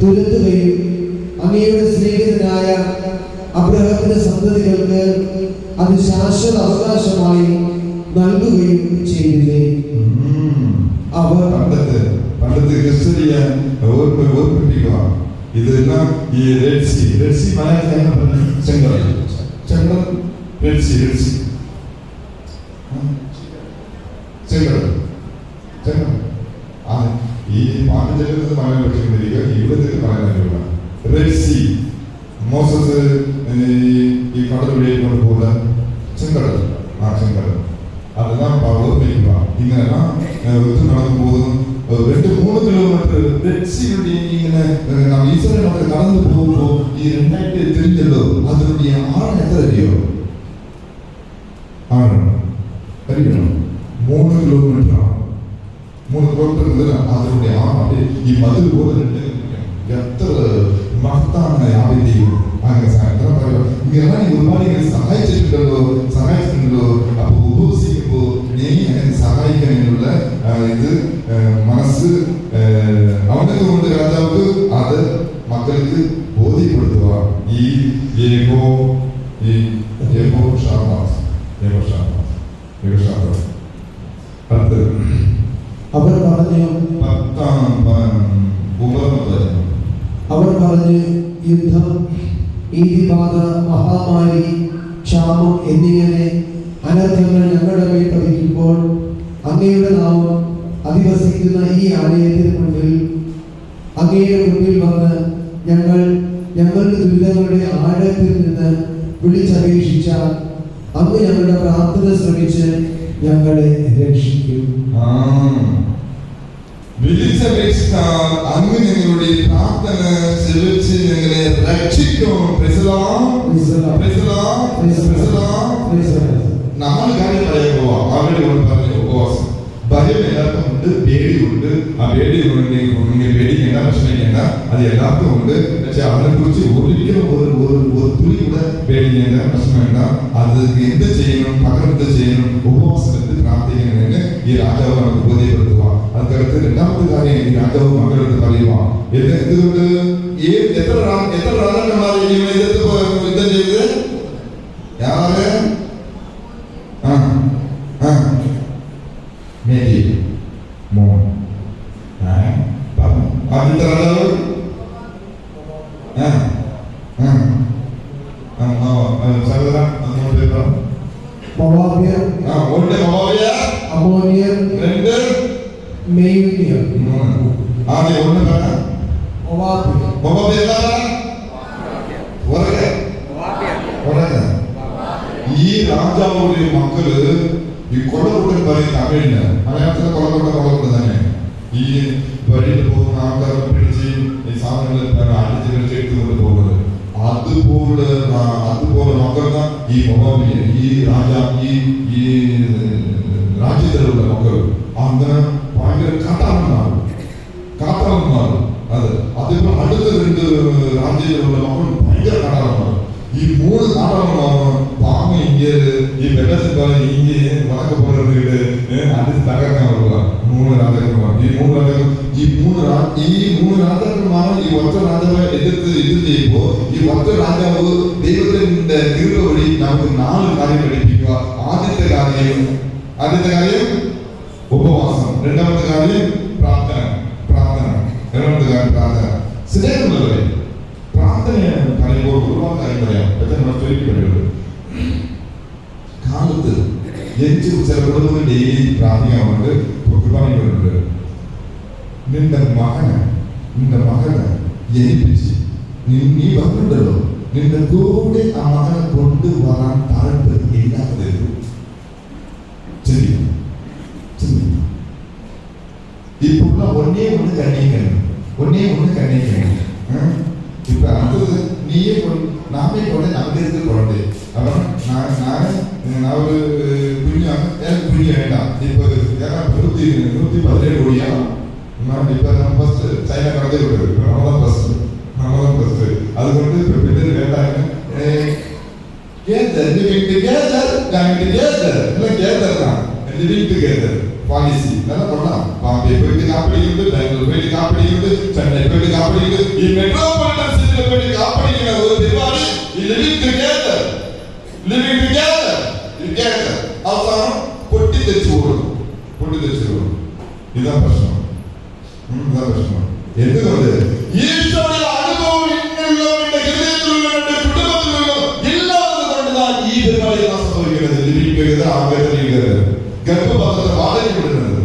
S2: തുരത്തുകയും അങ്ങയുടെ സ്നേഹിതനായ അബ്രഹാമിന്റെ സന്തതികൾക്ക് അത് ശാശ്വത അവകാശമായി നൽകുകയും ചെയ്തില്ലേ? അവർ
S1: പണ്ടത്തെ ക്രിസ്തീയ ഓർമ്മിപ്പിക്കുക. ഇതെല്ലാം ഈ റെഡ് സീ ചെങ്കടൽ ഈ പാണ്ഡിത്യത്തിൽ പറയാൻ പറ്റുന്നില്ല. ഇവിടെ പറയാനുള്ള റെഡ് സീ, മോസസ് ഈ കടലുള്ളിൽ കൊണ്ടുപോകുന്ന ചെങ്കടൽ, അതെല്ലാം ഓർമ്മിക്കുക. ഇങ്ങനെല്ലാം ഇത് നടക്കുമ്പോൾ 2-3 കിലോമീറ്റർ റെഡ് സീയുടെ ഇങ്ങനെ ഈശ്വരൻ അവിടെ കടന്നു പോകുമ്പോൾ ഈ 2 തിരിഞ്ഞല്ലോ. അതിനുള്ളിൽ ആഴം എത്ര അറിയോ? അറിയണം 3 കിലോമീറ്റർ ആണ്. 3 കിലോമീറ്റർ മുതൽ അതിനുള്ളിൽ ആഴം. ഈ മതിൽ പോലെ എത്ര മഹത്താണ് ആവിന്റെയും അങ്ങനെ ഇങ്ങനെ ഒരുപാട് ഇങ്ങനെ സഹായിച്ചിട്ടുണ്ടല്ലോ. അപ്പൊ ഉപസിക്കുമ്പോ നീ അങ്ങനെ സഹായിക്കാനുള്ള ഇത് മനസ്സ് അവനൊക്കെ കൊണ്ട് രാജാവ് അത് മക്കൾക്ക് ബോധ്യപ്പെടുത്തുക.
S2: അവർ പറഞ്ഞു, യുദ്ധം, ഈതിബാധ, മഹാമാരി, ക്ഷാമം എന്നിങ്ങനെ അനർത്ഥങ്ങൾ ഞങ്ങളുടെ മേൽ പതിക്കുമ്പോൾ അങ്ങയുടെ നാമം അധിവസിക്കുന്ന ഈ ആലയത്തിന് മുൻപിൽ അങ്ങയുടെ മുൻപിൽ വന്ന് ഞങ്ങളുടെ ദുരിതങ്ങളുടെ ആഴത്തിൽ നിന്ന് വിളിച്ചപേക്ഷിച്ചാൽ അങ്ങ് ഞങ്ങളുടെ പ്രാർത്ഥന ശ്രമിച്ച് ഞങ്ങളെ രക്ഷിക്കും.
S1: വിളിച്ചപേക്ഷിച്ചാൽ അങ്ങ് ഞങ്ങളുടെ പ്രാർത്ഥന ശ്രമിച്ച് ഞങ്ങളെ രക്ഷിക്കും. 4 കാര്യം പറയാൻ പോവാം. അവരുടെ പറഞ്ഞ ഉപവാസം. ഭയം എല്ലാവർക്കും ഉണ്ട്, പേടിയുണ്ട്. ആ പേടി പേടിക്കേണ്ട, വിഷമിക്കേണ്ട, അത് എല്ലാവർക്കും ഉണ്ട്. പക്ഷെ അവനെ കുറിച്ച് ഒരിക്കലും ഒരു തുണി കൂടെ പേടിക്കേണ്ട, വിഷമേണ്ട. അത് എന്ത് ചെയ്യണം, പകരം എന്ത് ചെയ്യണം, ഉപവാസം എന്ത് പ്രാർത്ഥിക്കണമെന്ന് ഈ രാജാവ് നമുക്ക് ബോധ്യപ്പെടുത്തുക. അതുകടുത്ത് 2ാമത്തെ കാര്യം ഈ രാജാവ് മക്കളെടുത്ത് പറയുക. എന്തുകൊണ്ട് എത്ര രാജാക്കന്മാരെ യുദ്ധം ചെയ്ത് യാതൊരു ഈ രാജാവുடைய മക്കള് ഈ കൊള്ളക്കൂട്ടൻ പറയും തമിഴിന്, മലയാളത്തിലെ കൊള്ളക്കൂട്ടം തന്നെ. ഈ വഴിയിൽ പോകുന്ന ആൾക്കാരെ പിടിച്ച് ഈ സാധനങ്ങൾ അടിച്ച് എടുത്തുകൊണ്ട് പോകുന്നത്. അതുപോലെ മക്കൾക്ക് ഈ മൊബൈൽ ഈ രാജ്യത്തിലുള്ള മക്കൾ അങ്ങനെ ഭയങ്കര കാട്ടാളന്മാർ. അത് അതിപ്പോ അടുത്ത 2 രാജ്യത്തിലുള്ള മക്കൾ ഭയങ്കര കാട്ടാളന്മാർ. ഈ 3 കാട്ടാളന്മാർ പാങ്ങ ഇന്ത്യയില് ഈ വെള്ളത്തിൽ ഇന്ത്യയെ വടക്ക് പോലെ അടുത്ത് തകർക്കാൻ ഉള്ള 3 രാജാക്കന്മാർ. ഈ മൂന്ന് രാജാക്കന്മാർ ഈ ഒറ്റ രാജാവ് എതിർത്ത് ഇത് ചെയ്യുമ്പോ ഈ ഒറ്റ രാജാവ് ദൈവത്തിന്റെ കൃപ വഴി നമുക്ക് 4 കാര്യം പഠിപ്പിക്കുക. ആദ്യത്തെ കാര്യം ഉപവാസം, രണ്ടാമത്തെ കാര്യം പ്രാർത്ഥന. രണ്ടാമത്തെ കാര്യം പ്രാർത്ഥന. സ്നേഹമുള്ളവരെ, പ്രാർത്ഥന പറയുമ്പോൾ ഒരുപാട് കാര്യം പറയാം. ചോദിക്കപ്പെടുന്നത് കാലത്ത് എനിക്ക് ചില കുടുംബങ്ങൾ ഡെയിലി പ്രാർത്ഥിക്കാറുണ്ട്, കുർബാനകളുണ്ട്. നിന്റെ മകനെ ജനിപ്പിച്ച് നീ വന്നിട്ടുണ്ടല്ലോ, നിന്റെ കൂടെ ആ മകനെ കൊണ്ടുവരാൻ താല്പര്യം ഇല്ലാത്തതല്ലോ. ഇപ്പൊ ഒന്നേ ഒന്ന് കണ്ണിക്കണം. ഇപ്പൊ അടുത്തത് നീയെ നാമെ കൊണ്ട് നമുക്ക് കൊണ്ടേ. അപ്പൊ ഞാൻ ഒരു കുഞ്ഞാണ്, കുഞ്ഞു വേണ്ട. ഇപ്പൊ 117 കോടിയാ. ഇപ്പൊ ഫസ്റ്റ് ചൈന കടത്തി വിട്ടത് റമദാൻ ഫസ്റ്റ്. അതുകൊണ്ട് പിന്നെ വേണ്ട. பாலிசி நல்லா பண்ணலாம். பாம்பே போயிட்டு காப்படிக்கிறது, பெங்களூர் போயிட்டு காப்படிக்கிறது, சென்னை போயிட்டு காப்படிக்கிறது, ഈ മെട്രോപൊളിറ്റൻ സിറ്റിയിൽ പോയിട്ട് കാപ്പടിക്കുന്ന ഒരു പരിപാടി ഈ ലിവിംഗ് ടുഗദർ അവസാനം പൊട്ടിത്തെറിച്ചു കൊടുക്കും. ഇതാണ് പ്രശ്നം. എന്തുകൊണ്ട് ഈശോയുടെ അനുഭവം നിങ്ങളുടെ ഹൃദയത്തിലുള്ള കുടുംബത്തിലുള്ള ഇല്ലാത്തത് കൊണ്ടാണ് ഈ പരിപാടി സംഭവിക്കുന്നത്. ലിവിംഗ് ടുഗദർ ആഗ്രഹിക്കുന്നത് ഗർഭപാത്രത്തെ വാടകയ്ക്ക് വിടുന്നത്,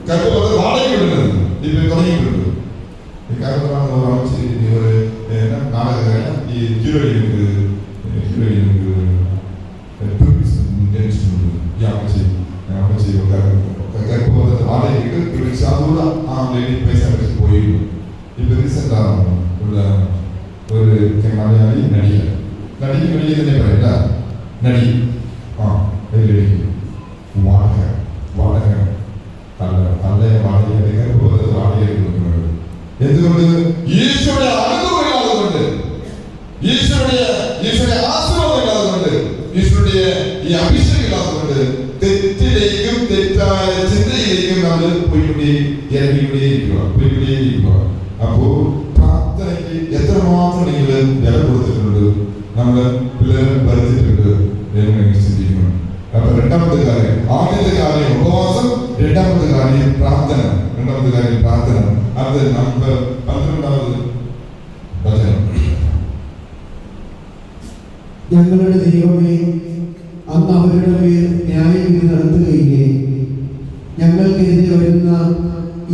S1: ഗർഭപാത്രത്തെ വാടകയ്ക്ക് വിടുന്നത് ഇപ്പൊ തുടങ്ങിയിട്ടുണ്ട്. ഈ കാര്യങ്ങളാണ് ഒരു നാടകക്കാരൻ ഈ ഹീറോയിൻ ഗർഭപാത്രത്തെ വാടകയ്ക്ക് അതുകൂടെ ആ ലേഡി പൈസ പോയിരുന്നു. ഇപ്പൊ റീസെന്റ് ഉള്ള ഒരു മലയാളി നടിക്ക് തന്നെ പറയണ്ട നടി എന്തുകൊണ്ട് ഈശോയുടെ അനുഗ്രഹമില്ലാതുകൊണ്ട്, ഈശോയുടെ ആശീർവാദം ഇല്ലാതുകൊണ്ട്, ഈശോയുടെ ഈ അഭിഷേകം ഇല്ലാതുകൊണ്ട് തെറ്റിലേക്കും തെറ്റായ ചിന്തയിലേക്കും നമ്മൾ ഇറങ്ങിക്കൊണ്ടേയിരിക്കുക. അപ്പോ പ്രാർത്ഥനയ്ക്ക് എത്രമാത്രം നിങ്ങൾ വില കൊടുത്തിട്ടുണ്ട്, നമ്മള് പിള്ളേരെ ഭരിച്ചിട്ടുണ്ട് എന്ന് ചിന്തിക്കുന്നു. അപ്പൊ രണ്ടാമത്തെ കാര്യം, ആദ്യത്തെ കാര്യം ഉപവാസം, രണ്ടാമത്തെ കാര്യം പ്രാർത്ഥന. അത് നമ്പർ 12 വചനം.
S2: ഞങ്ങളുടെ ദൈവമേ, അങ്ങ് അവരുടെ പേർ ന്യായവിധി നടത്തുകയില്ലേ? ഞങ്ങൾക്കെതിരെ വരുന്ന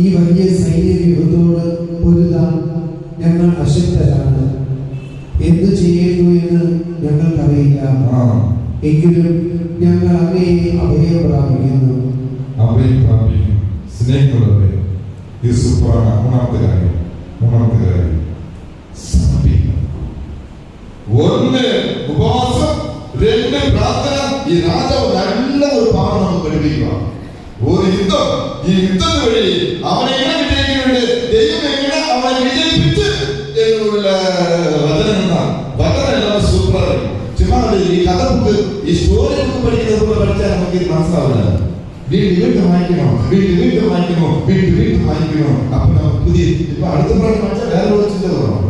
S2: ഈ വലിയ സൈന്യവ്യൂഹത്തോട് പൊരുതാൻ ഞങ്ങൾ അശക്തരാണ്. എന്തു ചെയ്യുന്നു എന്ന് ഞങ്ങൾക്കറിയില്ല. എങ്കിലും ഞങ്ങൾ അങ്ങയെ അഭയം പ്രാപിക്കുന്നു.
S1: സ്നേഹമുള്ളവരെ, ഈ സൂപ്പറാണ്. മൂന്നാമത്തെ കാര്യം സമർപ്പിക്കണം. 1 ഉപവാസം, 2 പ്രാർത്ഥന. ഈ രാജാവ് നല്ല ഒരു പാഠം നമുക്ക് പഠിപ്പിക്കുക. ഒരു യുദ്ധം, ഈ യുദ്ധത്തിന് വഴി അവനെ എങ്ങനെ വിജയിക്കുന്നുണ്ട്, ദൈവം എങ്ങനെ അവനെ വിജയിപ്പിച്ച് എന്നുള്ള വചനം എല്ലാം സൂപ്പറാണ്. ചുമ്മാ ഈ കഥ ബുക്ക്, ഈ സ്റ്റോറി ബുക്ക് പഠിക്കുന്നത് പഠിച്ചാൽ നമുക്ക് മനസ്സിലാവില്ല. വീണ്ടും വായിക്കണോ. അപ്പൊ നമുക്ക് പുതിയ ഇപ്പൊ അടുത്ത പ്രാവശ്യം വായിച്ചാൽ വേറെ ചിന്ത തോന്നണം.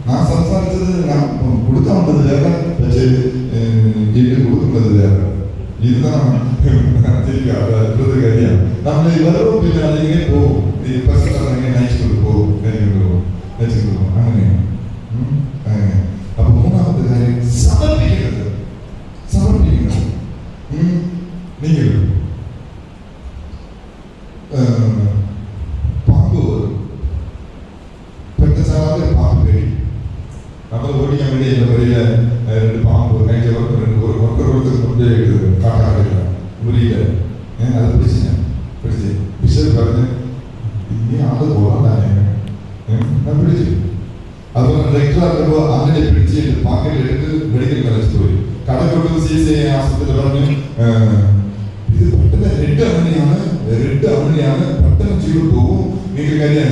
S1: ഞാൻ സംസാരിച്ചത് ഞാൻ കൊടുക്കാൻ വന്നത് വേറെ, പക്ഷേ കൊടുക്കുന്നത് വേറെ. ഇതാണ് കാര്യമാണ്. നമ്മൾ വേറെ പിന്നെ അതിങ്ങനെ പോകും. ഈ പ്രശ്നം എങ്ങനെ നയിച്ചുകൊണ്ട് പോകും. അങ്ങനെയാണ്. അപ്പൊ മൂന്നാമത്തെ കാര്യം സമർപ്പിക്കുന്നത്. നിങ്ങൾ പാമ്പ് പെട്ടെന്ന് പാമ്പ് കടി നമ്മൾ ഓടിക്കാൻ വേണ്ടി വരിക. 2 പാമ്പ് കാട്ടാറില്ല മുറിയില്ല. അത് പിടിച്ച് ഞാൻ കെട്ടിറക്കുമ്പോ അങ്ങനെ പിടിച്ച് പാക്കറ്റിലെടുത്ത് മെഡിക്കൽ കോളേജ് പോയി. കടക്കൊട്ട് CCI ആശുപത്രി പറഞ്ഞു ഇത് പെട്ടെന്ന് റെഡ് അമണിയാണ് പെട്ടെന്ന് ചെയ്തു പോകും, നിങ്ങൾക്ക് കാര്യം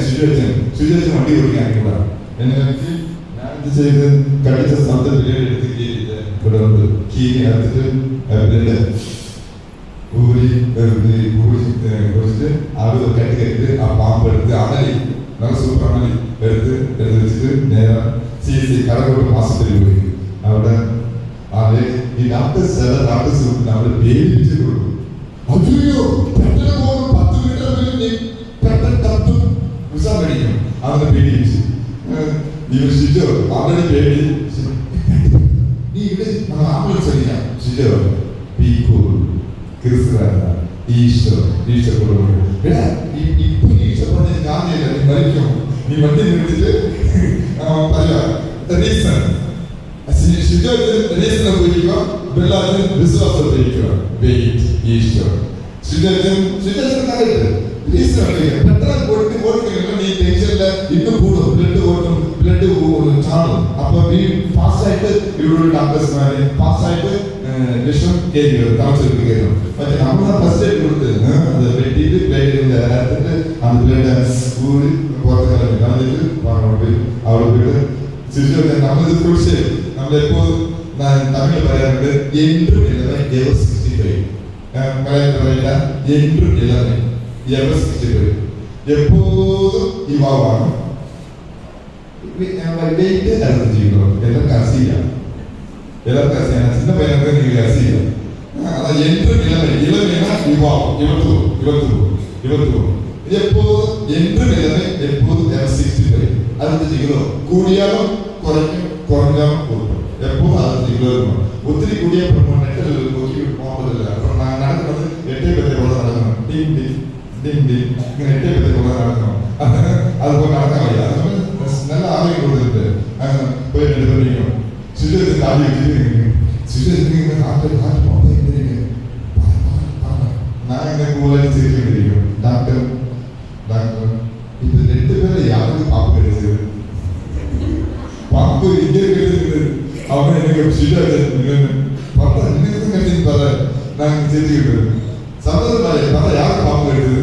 S1: സുജേഷൻ വണ്ടി ഓടിക്കാൻ കൂടാ എന്നെ ഞാൻ ഇത് ചെയ്ത് കടിച്ച സ്ഥലത്ത് പിന്നീട് എടുത്ത് ഇവിടെ ഉണ്ട് കീരി എടുത്തിട്ട് ബ്ലഡ് കുറിച്ചിട്ട് ആള് കെട്ടിട്ട് ആ പാമ്പ് എടുത്ത് അണലി നല്ല സൂപ്പർ അണലി എടുത്ത് വെച്ചിട്ട് നേരെ CCI കടക്കോട്ട് ആശുപത്രി പോയി. അവിടെ ഈ ഡോക്ടേഴ്സ് നമ്മള് പേടിപ്പിച്ച് കൊടുക്കും. അയ്യോ പെട്ടെന്ന് പോകും 10 മീറ്റർ പെട്ടെന്ന് തത്തും വിസാ മേടിക്കും. അവനെ പേടിപ്പിച്ച് ഇവർ ഷിജോ അവരുടെ പേടി നീ ഇവിടെ ആംബുലൻസ് അടിക്കാം. ഷിജോ ഈശോ പറഞ്ഞ ഗാന്ധിയല്ല നീ മരിക്കും, നീ വണ്ടി നിർത്തിട്ട് റീസൺ ഉപയോഗിക്കുക, വെള്ളാത്തിന് വിശ്വാസം ഉപയോഗിക്കുക. ഈശോ പെട്ടെന്ന് ഓടിക്കണം. നീ ടെൻഷനില്ല, ഇന്ന് കൂടും ബ്ലഡ് ചാടും. അപ്പൊ ഈ ഫാസ്റ്റായിട്ട് ഇവിടെ ഡോക്ടേഴ്സ്മാര് ഫാസ്റ്റായിട്ട് വിഷം കയറി താമസിച്ചിട്ട് കയറും. പക്ഷെ നമ്മളെ ഫസ്റ്റ് ആയിട്ട് കൊടുത്ത് അത് വെട്ടിയിട്ട് ബ്ലേഡിന്റെ അത് ബ്ലഡ് കൂടി പുറത്ത് കളഞ്ഞിട്ട് അവിടെ പോയിട്ട് ശിശുവൊക്കെ നമ്മളിത് കുറിച്ച് നമ്മളെപ്പോ തമിഴ് പറയാറുണ്ട് എൻട്രും 11 പറയില്ല എൻട്രും 11 എപ്പോഴും യുവാവാണ്. വെയിറ്റ് അലർജി ചെയ്യണം. എല്ലാവർക്കും അസിയാണ്, ചിന്ന പയ്യനൊക്കെ നിങ്ങൾ അസിയില്ല. അത് എൻട്രും 11 യുവാവും 22 എപ്പോഴും എൻട്രും 11 എപ്പോഴും 65 60 കൂടിയാലും കുറഞ്ഞാലും കൊടുക്കും. എപ്പോഴും 60 ഒത്തിരി കൂടിയ നെറ്റിൽ നോക്കി പോകാൻ പറ്റില്ല. അപ്പൊ നടക്കുന്നത് 8 നടക്കണം, 8 നടക്കണം. അതുപോലെ നടക്കാൻ വയ്യ. നല്ല ആരോഗ്യം കൊടുത്തിട്ട് പോയി എടുത്തിരിക്കും. ശുചിത്വത്തിന്റെ ആദ്യം ഞാൻ ഇങ്ങനെ കൂടുതലായി ചിരിച്ചുകൊണ്ടിരിക്കും. ഡോക്ടർ ഇത് 2 പേരെ യാതൊരു പാമ്പ് കടിച്ചത്. പാമ്പ് ഇന്ത്യ കടിച്ചിട്ട് അവനെ എനിക്ക് കടിച്ചു പറയാൻ ഞാൻ ചിരിച്ചുകിട്ടത് സമ്മതമായി പറ യാതൊരു പാമ്പ് കടിച്ചത്.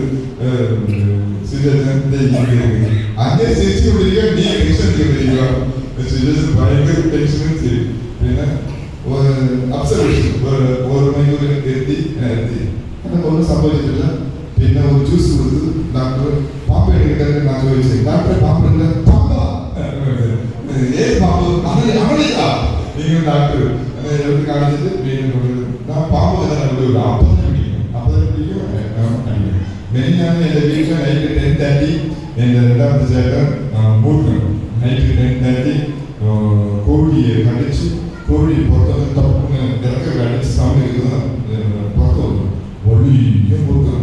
S1: അങ്ങനെ ചിരിച്ചുകൊണ്ടിരിക്കുക, നീ ടെൻഷൻ ചെയ്തിരിക്കുക. ഭയങ്കര ടെൻഷനും ചെയ്യും. പിന്നെ ഒബ്സർവേഷൻ 1 മണിക്കൂർ എത്തി അങ്ങനെ ഒന്നും സംഭവിച്ചിട്ടില്ല. പിന്നെ ഒരു ജ്യൂസ് കൊടുത്ത് ഡോക്ടർ പാമ്പ് എടുക്കാൻ ഞാൻ ചോദിച്ചു. ഡോക്ടറെ പാമ്പില്ല, ഏത് പാമ്പ് അമളിക്ക നിങ്ങൾ ഡോക്ടർ എടുത്ത് കാണിച്ചിട്ട് ഞാൻ പാമ്പ് പിടിക്കും. ഞാൻ എന്റെ വീട്ടിൽ നൈറ്റ് 10:30 എന്റെ രണ്ടാമത്തെ ചേട്ടൻ മൂർഖൻ നൈറ്റ് 10:30 കോഴിയെ കടിച്ച് കോഴി പുറത്തുനിന്ന് തപ്പുന്ന ഇറക്കം കടിച്ച് സൗണ്ട് കേൾക്കുന്ന പുറത്തു വന്നു. വലിയ മൂർഖൻ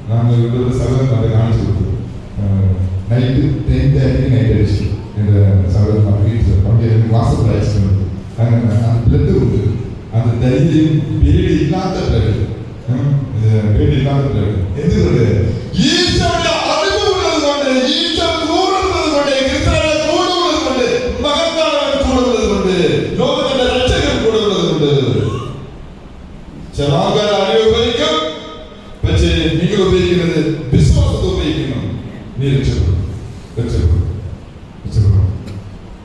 S1: ഞങ്ങൾ ഇവിടെ സഹോദരൻ അത് കാണിച്ചു കൊടുത്തു. നൈറ്റ് 10:30 നൈറ്റ് അടിച്ചു എന്റെ സഹോദരന്മാർ വീട്ടിൽ അവിടെ വാസത്തിൽ അയച്ചിട്ടുണ്ട്. അങ്ങനെ അത് ബ്ലഡ് ഉണ്ട്, അത് ധൈര്യം പേടിയില്ലാത്ത ബ്ലഡ്, പേടിയില്ലാത്ത ബ്ലഡ്. എന്തുകൊണ്ട്? ഈശോയുടെ അറിവുള്ളത് കൊണ്ട്, ഈശോ കൂടുന്നത് കൊണ്ട്, ക്രിസ്തുവിനെ കൂടുന്നത് കൊണ്ട്, മഹത്വം കൂടുന്നത് കൊണ്ട്, ലോകത്തിന്റെ രക്ഷകൻ കൂടുന്നത് കൊണ്ട്. ചില ആൾക്കാർ അറിവ് ഉപയോഗിക്കും, പക്ഷേ നിങ്ങൾ ഉപയോഗിക്കുന്നത് വിശ്വാസത്തെ ഉപയോഗിക്കണം. നീ രക്ഷപ്പെടും.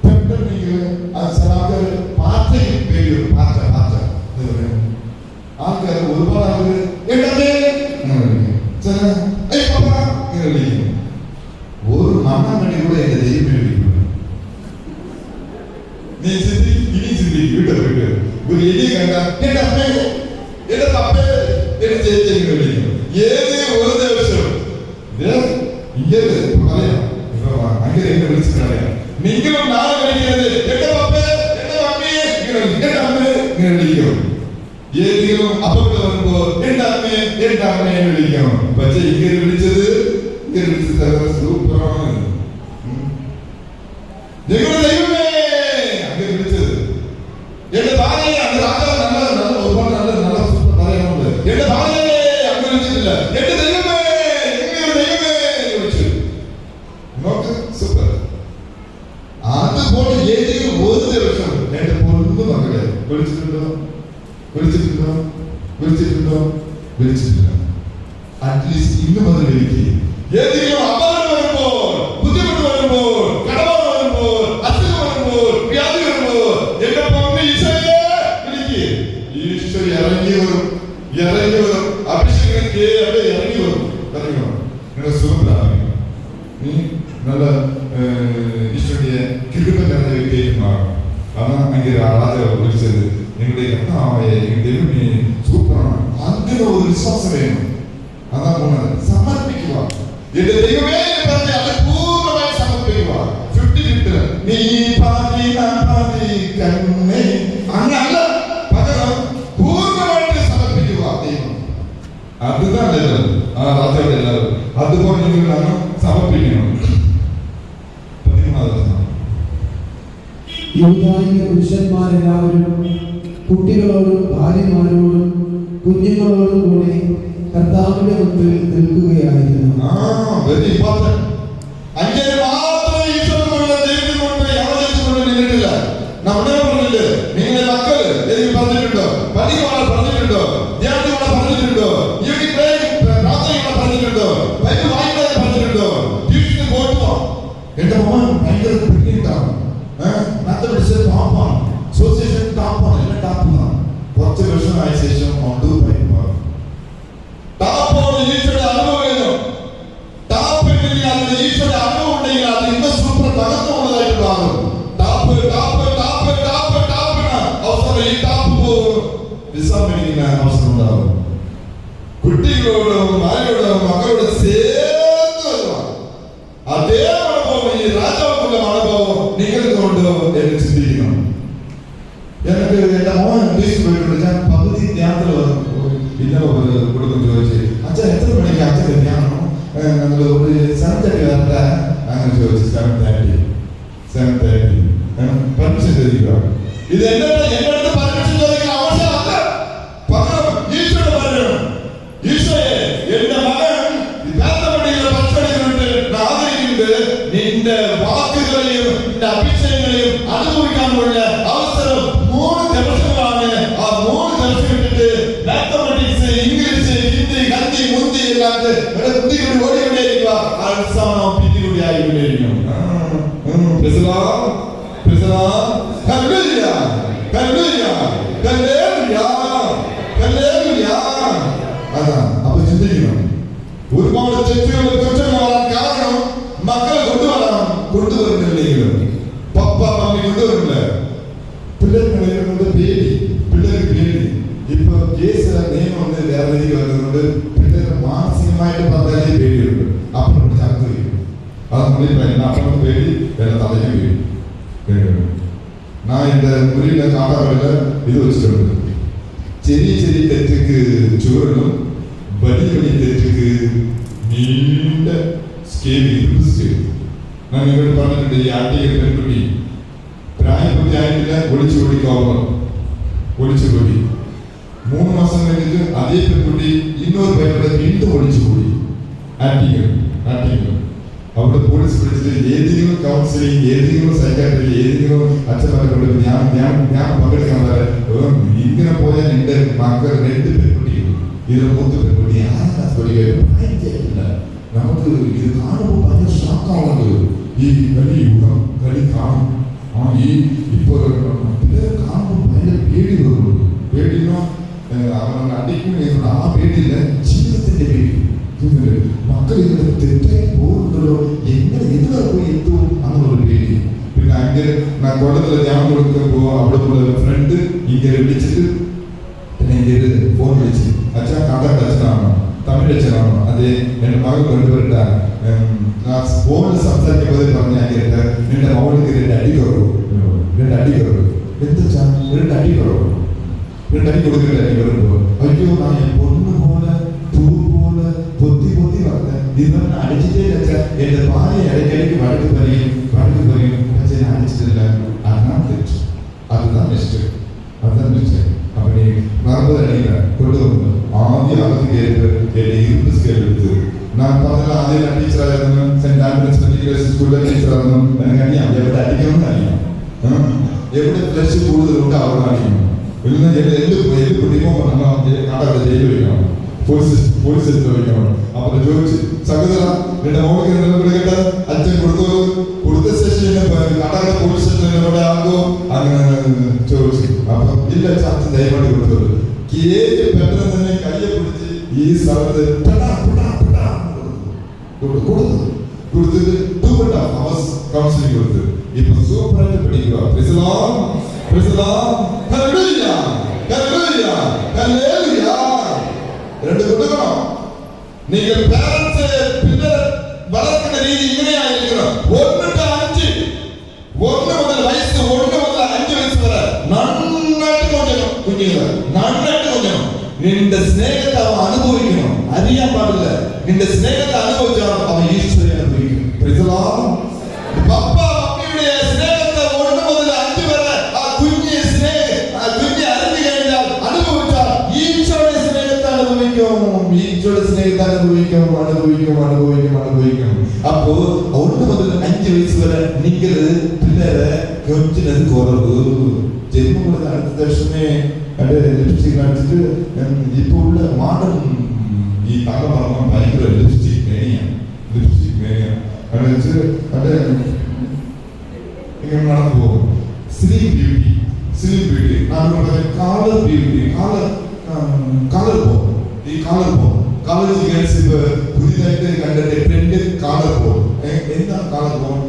S1: പെട്ടെന്ന് നിങ്ങൾ ആൾക്കാർ പാറ്റയും പേടിയും പാറ്റ ആൾക്കാർ ഒരുപാട് ആളുകൾ ഒരു മണ്ണാങ്കണ്ണി കൂടെ എന്റെ ദൈവം വിളിക്കുന്നു. നീ ഇനി ചിന്തിക്കും വീട്ടിൽ ഒരു എലി കണ്ട എന്റെ അമ്മേ എന്റെ പപ്പേ എന്റെ ചേച്ചി വിളിക്കുന്നു. ഏത് ഒരു ദിവസം ഇങ്ങനെ പറയാം, അങ്ങനെ എന്നെ വിളിച്ചിട്ട് പറയാം. നിങ്ങളും നാളെ വിളിക്കുന്നത് എന്റെ പപ്പേ എന്റെ മമ്മിയെ എന്റെ അമ്മയെ ഇങ്ങനെ വിളിക്കണം. ഏതെങ്കിലും അപകടം വരുമ്പോ എന്റെ അമ്മയെ വിളിക്കണം. പക്ഷെ ഇങ്ങനെ വിളിച്ചത് സൂപ്പറാണ്. നിങ്ങളുടെ ദൈവമേ അങ്ങനെ വിളിച്ചത്. എന്റെ ഭാര്യയെ അത് രാജാവ് നല്ല ഒരുപാട് നല്ല പറയാനുണ്ട്. എന്റെ ഭാര്യയെ അങ്ങനെ വിളിച്ചിട്ടില്ല. എന്റെ ദൈവമേ വിളിച്ചു. നോക്ക് സൂപ്പർ. അതുപോലെ ഏതെങ്കിലും വിളിച്ചിട്ടുണ്ടോ? വിളിച്ചിട്ടില്ല. അറ്റ്ലീസ്റ്റ് ഇന്നും അത് വിളിക്കുക. ഏതെങ്കിലും അപകടം വരുമ്പോൾ, ബുദ്ധിമുട്ട് വരുമ്പോൾ, കടബാധ വരുമ്പോൾ, അസുഖം വരുമ്പോൾ, വ്യാധി വരുമ്പോൾ എന്റെ പൊന്ന് ഈശോയെ വിളിക്കുക. ഈശോ ഇറങ്ങി വരും. അഭിഷേകം ഇറങ്ങി വരും. നിങ്ങളുടെ സുഖം പ്രാപിക്കും. നീ നല്ല ഈശോയെ കിരുപ നിറഞ്ഞ വ്യക്തിയായി മാറും. അതാണ് ഭയങ്കര ആരാധന വിളിച്ചത്. നിങ്ങളുടെ കർത്താവായ ദൈവമേ സൂപ്പറാണ്. അങ്ങനെ ഒരു വിശ്വാസം വേണം. അതാ പോണത്. സമർപ്പിക്കുക. എന്റെ ദൈവമേ പറഞ്ഞ് അത് പൂർണ്ണമായി സമർപ്പിക്കുക. 50-50 നീ പാതി ഞാൻ പാതി കണ്ണേ അങ്ങനല്ല, പകരം പൂർണ്ണമായിട്ട് സമർപ്പിക്കുക ദൈവം. അതുതാണ് എല്ലാവരും ആ രാജയുടെ എല്ലാവരും അതുപോലെ നിങ്ങളാണ് സമർപ്പിക്കണം.
S2: യൂദായിലെ പുരുഷന്മാരെല്ലാവരും കുട്ടികളോടും ഭാര്യമാരോടും കുഞ്ഞുങ്ങളോടും കൂടി കർത്താവിന്റെ മുമ്പിൽ നിൽക്കുകയായിരുന്നു.
S1: നമ്മുടെ പറഞ്ഞില്ലേ, നിങ്ങളുടെ മക്കള് എനിക്ക് പറഞ്ഞിട്ടുണ്ടോ, പണികളെ പറഞ്ഞിട്ടുണ്ടോ, ധ്യാനങ്ങളെ പറഞ്ഞിട്ടുണ്ടോ, പ്രാർത്ഥനകളെ പറഞ്ഞിട്ടുണ്ടോ, ബൈബിൾ വായിക്കാതെ പറഞ്ഞിട്ടുണ്ടോ, ട്യൂഷന് പോയിട്ടുണ്ടോ? എന്റെ മോൻ ഭയങ്കര ബ്രില്യന്റാണ്, മാത്തമാറ്റിക്സ് ടോപ്പാണ്, സോഷ്യൽ ടോപ്പാണ്, എല്ലാം ടോപ്പാണ്. കുറച്ച് വർഷമായ ശേഷം ഈശ്വരുടെ അനുഭവം ടാപ്പില്ലെങ്കിൽ അതിന് ഈശ്വരുടെ അനുഭവം ഉണ്ടെങ്കിൽ അത് ഇന്ന് സൂപ്പർ തകർന്നുള്ളതായിട്ട് മാറും. അവസരം ഈ ടാപ്പ് പോകും, വിശ്രമിക്കുന്ന അവസരം ഉണ്ടാവും. കുട്ടികളോടും ഭാര്യയോടും മക്കളോടും ചേർന്ന് അതേ അനുഭവം, ഈ രാജാവുള്ള അനുഭവം നിങ്ങൾക്കുണ്ടോ എന്ന് ചിന്തിക്കണം. എനിക്ക് എന്റെ മോൻ ഇംഗ്ലീഷ് പോയിട്ടുണ്ട്. ഞാൻ പകുതി ധ്യാനത്തിൽ ഇന്നലെ കുടുംബം ചോദിച്ചു, അച്ഛൻ എത്ര മണിക്ക് അച്ഛൻ ധ്യാനം ഒരു 7:30 വരണ്ട അങ്ങനെ ചോദിച്ചു. 7:30 പെർമിഷൻ ചോദിക്കുക. ഇത് എന്റെ അടുത്ത് പെർമിഷൻ ചോദിക്കുന്ന ആവശ്യമല്ല. പകരം ഈശോയുടെ പറയണം, ഈശോയെ എന്റെ മകൻ ആഗ്രഹിക്കുന്നുണ്ട്, നിന്റെ വാക്കുകളെയും നിന്റെ അഭിഷേകങ്ങളെയും അനുഭവിക്കാനുള്ള അവസരം 3 ദിവസങ്ങളാണ്. ആ 3 ദിവസം ഇട്ടിട്ട് മാത്തമാറ്റിക്സ്, ഇംഗ്ലീഷ്, ഹിന്ദി, കന്തി, മുന്തി ഇല്ലാണ്ട് കുട്ടികൾ ഓടിക്കൊണ്ടേയിരിക്കുക. അവസാനം പിറ്റി കൂടി ആയിക്കൊണ്ടേയിരിക്കും. അപ്പൊ ചിന്തിക്കണം. ഒരുപാട് തെറ്റുകൾ കുറ്റങ്ങളാണ് കാരണം മക്കളെ കൊണ്ടുവരുന്നില്ലെങ്കിലും പപ്പ മമ്മി കൊണ്ടുവരില്ല. പിള്ളേർക്ക് പേടി. ഇപ്പൊ കേസ് നിയമം വേറെ രീതി വരുന്നുണ്ട്. പിള്ളേർക്ക് മാനസികമായിട്ട് പറഞ്ഞാലേ പേടിയുണ്ട്. അപ്പം ചർച്ച ചെയ്യും. അത് നമ്മളിപ്പോ അപ്പം പേടി വേറെ തലയ്ക്ക് പേടി. ഞാൻ എന്റെ മുറിയിലെ കാട്ടാവല് ഇത് വെച്ചിട്ടുണ്ട്. ചെറിയ തെറ്റുക്ക് ചുവടും വലിയ തെറ്റുക്ക് നീണ്ട സ്കെയിൽ. ഞാൻ നിങ്ങളോട് പറഞ്ഞിട്ടുണ്ട്, ഈ ആട്ടിയെ പെൺകുട്ടി പ്രായപൂർത്തിയായിട്ടില്ല, ഒളിച്ചുകൂടി 3 മാസം കഴിഞ്ഞിട്ട് അതേ പെൺകുട്ടി ഇന്നൊരു പേരുടെ വീണ്ടും ഒളിച്ചുകൂടി. ആറ്റിങ്ങൾ അവിടെ പോലീസ് പിടിച്ചിട്ട് ഏതെങ്കിലും കൗൺസിലിംഗ്, ഏതെങ്കിലും സൈക്കാട്രി, ഏതെങ്കിലും അച്ഛന്മാരെ ഞാൻ പങ്കെടുക്കാൻ പറയാം. ഇങ്ങനെ പോയാൽ എന്റെ മക്കൾ 2 പെൺകുട്ടികൾ, ഇതിൽ 3 പെൺകുട്ടി ആയില്ല. നമുക്ക് ഇത് കാണുമ്പോൾ ഭയങ്കര ഷോക്കാവുന്നത്. ഈ കളി കാണും. ഇപ്പൊ പിള്ളേരെ കാണുമ്പോൾ ഭയങ്കര പേടി വരുള്ളൂ. പേടിനോ അവരുടെ അടിക്കുന്ന ആ പേടിയില്ല, ജീവിതത്തിന്റെ പേടി. മക്കൾ ഇതിന്റെ തെറ്റായി പോകുന്നുണ്ടല്ലോ, എങ്ങനെ എതുവരെ പോയി എത്തും എന്നുള്ളൊരു പേടി. പിന്നെ അങ്ങനെ കൊടത്തില് ഞാൻ കൊടുക്കുമ്പോ അവിടെ ഫ്രണ്ട് ഇങ്ങനെ വിളിച്ചിട്ട് പിന്നെ എന്റെ ഫോൺ വിളിച്ച്, അച്ഛൻ കണ്ടാക്ട് അച്ഛനാണോ, തമിഴ് അച്ഛനാണോ? അതെ, എന്റെ മകൾ കൊണ്ടുവരട്ട ഫോണിൽ സംസാരിക്കുമ്പോൾ പറഞ്ഞാൽ കേട്ട് നിന്റെ മകൾക്ക് 2 അടി കുറവ്. എന്താ 2 അടി കുറവ്? 2 അടി കൊടുക്കേണ്ട അടി കുറവ്. അയ്യോ, ഞാൻ പൊണ്ണു പോലെ പൂ പോലെ പൊത്തി പറഞ്ഞ ഇവൻ അടിച്ചിട്ടേ വെച്ചാൽ എന്റെ ഭാര്യ ഇടയ്ക്കിടയ്ക്ക് വഴക്ക് പറയും. അച്ഛനെ അടിച്ചിട്ടില്ല. അതാണ് തെറ്റ്. അതുதான் മിസ്റ്റേക്ക്. அப்படி 40 அடியில கொண்டு வந்து ஆദ്യം അകത്ത് കയറിയിട്ട് എന്റെ ഇരുമ്പ് സ്കെയിൽ എടുത്ത് ഞാൻ പറഞ്ഞ ആദ്യം ഞാൻ ടീച്ചറായിരുന്നു. സെന്റ് ആൻഡ്രൂസ് മെട്രിക്കുലേഷൻ സ്കൂളിലെ ടീച്ചറായിരുന്നു. എനിക്ക് അറിയാം എവിടെ അടിക്കണമെന്ന് അറിയാം, എവിടെ ഫ്ലഷ് കൂടുതലുണ്ട് അവിടെ അടിക്കണം. இல்லைன்னா எள்ளு பிடிக்கும் நம்ம காட்டாவில் ஜெயில் வைக்கணும், പോലീസ് എടുത്ത് വയ്ക്കണം. അപ്പൊ ചോദിച്ചു സഹോദരാ നിന്റെ മോൾക്ക് എന്തെങ്കിലും കേട്ട അച്ഛൻ കൊടുത്ത ശേഷം കടയുടെ പോലീസ് സ്റ്റേഷനിലൂടെ ആകുമോ അങ്ങനെ ചോദിച്ചു. അപ്പൊ ഇല്ല അച്ഛൻ ദയവായിട്ട് കൊടുത്തോളൂ. കേക്ക് പെട്ടെന്ന് തന്നെ കയ്യെ പിടിച്ച് ഈ സ്ഥലത്ത് കൊടുത്തിട്ട് 2.5 hours കൗൺസിലിംഗ് കൊടുത്തു. ഇപ്പൊ സൂപ്പറായിട്ട് പഠിക്കുക. രണ്ട് കൊടുക്കണം. നിങ്ങൾ പേരൻസ് പിള്ളേരെ വളർത്തുന്ന രീതി ഇങ്ങനെയായിരിക്കണം. 1 മുതൽ 5 വയസ്സ് വരെ നന്നായിട്ട് കൊഞ്ചണം. കുഞ്ഞുങ്ങൾ നന്നായിട്ട് കൊഞ്ചണം. നിന്റെ സ്നേഹത്തെ അവൻ അനുഭവിക്കണം. അറിയാൻ പാടില്ല. നിന്റെ സ്നേഹത്തെ അനുഭവിച്ചാൽ അവൻ ഈശ്വരനെ അനുഭവിക്കും. പപ്പ മമ്മിയുടെ സ്നേഹത്തെ 1 മുതൽ 5 വരെ ആ കുഞ്ഞ് അറിഞ്ഞു കഴിഞ്ഞാൽ അനുഭവിച്ചാൽ ഈശോയുടെ സ്നേഹത്തെ അനുഭവിക്കും. അപ്പോ 1 മുതൽ 5 വയസ്സ് വരെ നിങ്ങൾ പിള്ളേരെ കൊഞ്ചിനത് കുറവ്. ജന്മം കൊടുത്ത അടുത്ത വർഷമേ ലിപ്സ്റ്റിക് കാണിച്ചിട്ട് ഇപ്പൊ ഉള്ള മോഡൽ ഈ തങ്കം പറഞ്ഞ ഭയങ്കര ലിപ്സ്റ്റിക് മേനിയ ഇങ്ങനെ നടന്നു പോകും. സ്ലീം ബ്യൂട്ടി കളർ ബ്യൂട്ടി കളർ പോകും. ഈ കളർ പോകും. കോളേജ് ഗേൾസ് ഇപ്പൊ പുതിയതായിട്ട് കണ്ടിട്ട് ട്രെൻഡ് കളർ പോകും. എന്താണ് കളർ പോകും?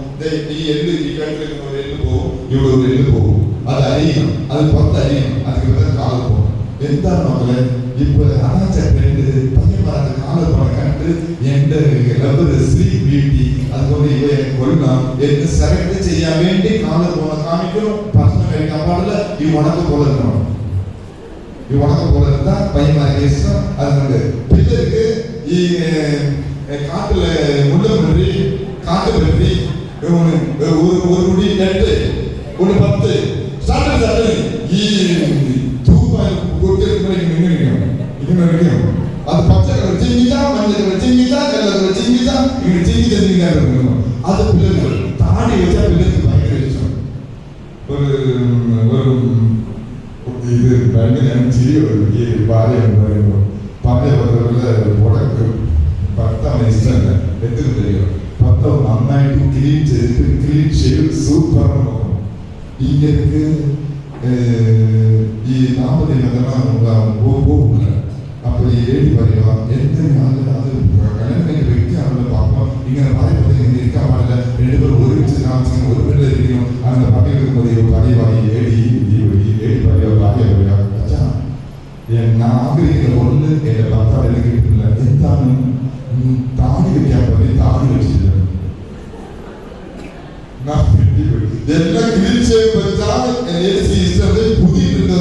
S1: ഈ എല്ല് ഈ കണ്ടിലേക്ക് ഒരു എല്ല് പോകും, ഇവിടെ ഒരു എല്ല് പോകും. അത് അരിയണം, അത് പുറത്തരിയണം, അതിന് കളർ പോകും. എന്താണ് മക്കളെ ഇപ്പൊ അതാച്ച ട്രെൻഡ്? പയ്യന്മാരുടെ കളർ പോണ കണ്ട് എന്റെ സ്ലീം ബ്യൂട്ടി അതുകൊണ്ട് ഇവയെ കൊള്ളാം എന്ന് സെലക്ട് ചെയ്യാൻ വേണ്ടി കളർ പോണ കാണിക്കണം. ഭക്ഷണം കഴിക്കാൻ പാടില്ല. ഈ ഉണക്ക് പോലെ ഇടണം. ഈ ഉണക്ക പോലെ இருந்தா പയ്യന്മാരുടെ ഇഷ്ടം. അതുകൊണ്ട് പിള്ളേർക്ക് ഈ കാട്ടിലെ മുള്ളി കാട്ടുപറ്റി ഒരു മുടി 2 1 10 സ്റ്റാർട്ട് ഈ തൂപ്പായി ഇങ്ങനെ അത് പച്ച കളർ ചിങ്ങിച്ച, മഞ്ഞ കളർ ചിങ്ങിച്ച, വെള്ള കളർ ചിങ്ങിച്ച, ഇങ്ങനെ ചിങ്ങിച്ച അത് പിള്ളേർക്ക് താടി വെച്ചാൽ പിള്ളേർക്ക് ഭയങ്കര ഇഷ്ടം. ഒരു ഇത് ഭയങ്കര ചിരി ഈ ഭാര്യയെന്ന് പറയുമ്പോൾ ഭർത്താവിന് ഇഷ്ടമല്ല. എന്തിനും തരിക ഭർത്താവ് നന്നായിട്ട് ക്ലീൻ ചെയ്തിട്ട് ക്ലീൻ ചെയ്ത് സൂപ്പർ നോക്കണം. ഇങ്ങനെ ഈ 40 പോകുന്നില്ല. അപ്പൊ ഈ എഴുതി പറയുക എന്തിനാണ് അത് കല്യാണം വ്യക്തിയാണല്ലോ പാപ്പം ഇങ്ങനെ പറയുമ്പോൾ ഇങ്ങനെ ഇരിക്കാൻ പാടില്ല. 2 പേർ ഒരുമിച്ച് താമസിക്കണം, ഒരു വീട്ടിലിരിക്കണം. അങ്ങനെ പണി ഏടി പറയുക ഭാര്യ പറയുക അച്ഛാ ഞാൻ ആഗ്രഹിക്കുന്ന ഒന്ന് എന്റെ ഭർത്താവ് എന്നെ കിട്ടുന്നില്ല. എന്താണ്? താടി വെക്കാൻ പറഞ്ഞ് താടി വെച്ചില്ല. എല്ലാം തിരിച്ച് പുതിയിട്ടുണ്ട്.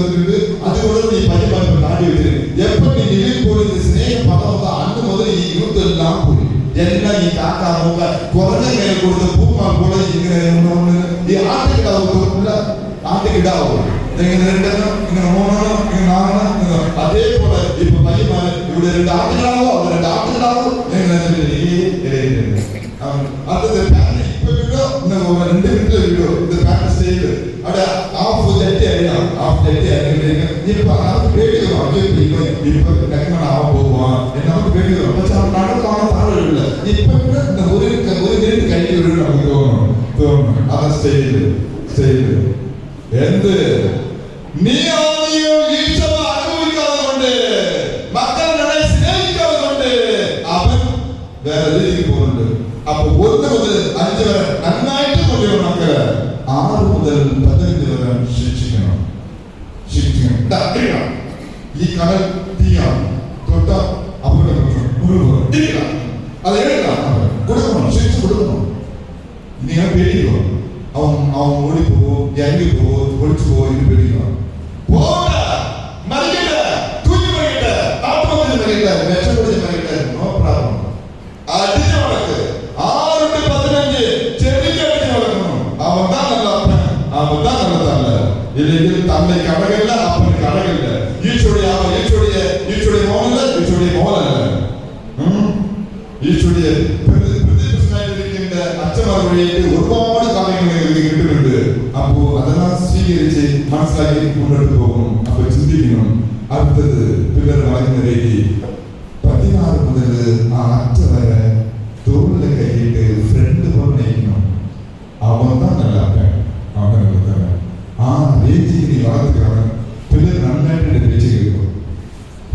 S1: അതുകൊണ്ട് നീ പരിപാടി താടി വെച്ചിട്ട് എപ്പോ നീ നിലയിൽ പോയി സ്നേഹം പദം അന്ന് മുതൽ ഈ യൂത്ത് എല്ലാം പോയി. എല്ലാം ഈ കാക്ക നോക്ക കുറഞ്ഞ മേലെ കൊടുത്ത് പൂമാൻ പോലെ ഇങ്ങനെ ഈ ആട്ടിക്കിടാവോ ഇങ്ങനെ 2 3 ഇങ്ങനെ 4 അതേപോലെ ഇപ്പൊ പയ്യന്മാര് ഇവിടെ 2 ആട്ടുകളാവോ അവിടെ 2 ആട്ടുകളാവോ ഇപ്പൊ വീടോ 2 മിനിറ്റ് വീടോ ഇത് പാറ്റ് സ്റ്റേജ് അവിടെ ഹാഫ് ജെറ്റ് അറിയാം. ഇപ്പൊ നമുക്ക് പേടിക്കണം. ഇപ്പൊ ആവാൻ പോകുവാ നമുക്ക് പേടിക്കണം. പക്ഷെ നടക്കാണ് താഴെയില്ല. ഇപ്പൊ ഒരു മിനിറ്റ് കഴിഞ്ഞ നമുക്ക് തോന്നുന്നു ആ സ്റ്റേജില് എന്ത് നീ ഈശോ അനുഭവിക്കാതെ മക്കളെ സ്നേഹിക്കാതെ അവൻ വേറെ രീതിക്ക് പോകുന്നുണ്ട്. അപ്പൊ 1 മുതൽ 5 വരെ നന്നായിട്ട് കൊണ്ടുവരും മക്കളെ. 6 മുതൽ 15 വരെ ശിക്ഷിക്കണം. ഈ കടൽ തീയാണ് തൊട്ട അവിടെ അത് കൊടുക്കണം, ശിക്ഷ കൊടുക്കണം. നിങ്ങൾ പേടിക്കണം. അവൻ ഓടിപ്പോവോ ഇറങ്ങിപ്പോവോ ഒളിച്ചു പോവോ ഇത് പേടിക്കണം. No problem. അതിന് നടക്ക് 6 to 15 ചെറിയടിച്ച് നടക്കണം. അവൻ താൻ നല്ല അപ്പൻ, അവൻ താൻ നല്ല തല്ല. ഇല്ലെങ്കിൽ തന്നേക്ക് അടകില്ല, അപ്പന് കടകില്ല. ഈശോയുടെ മോനല്ല, ഈശോയുടെ മോനല്ല. ഈശോയുടെ പ്രതിപക്ഷനായിട്ടിരിക്കുന്ന അച്ഛന്മാർ വഴിയായിട്ട് ഒരുപാട് കാര്യങ്ങൾ കിട്ടുന്നുണ്ട്. അപ്പോ അതെല്ലാം വിശദീകരിച്ച് മനസ്സിലാക്കി മുന്നോട്ട് പോകണം. അപ്പൊ ചിന്തിക്കണം. അടുത്തത് പിള്ളേർ വളരുന്ന രീതി 16 മുതൽ ആ അറ്റ വരെ തോളിലെ കൈയിട്ട് ഫ്രണ്ട് പറഞ്ഞിരിക്കണം. അവൻ തന്നെ അവനെ തന്നെ ആ രീതിയിൽ നീ വളർത്തുകയാണ്. പിള്ളേർ നന്നായിട്ട്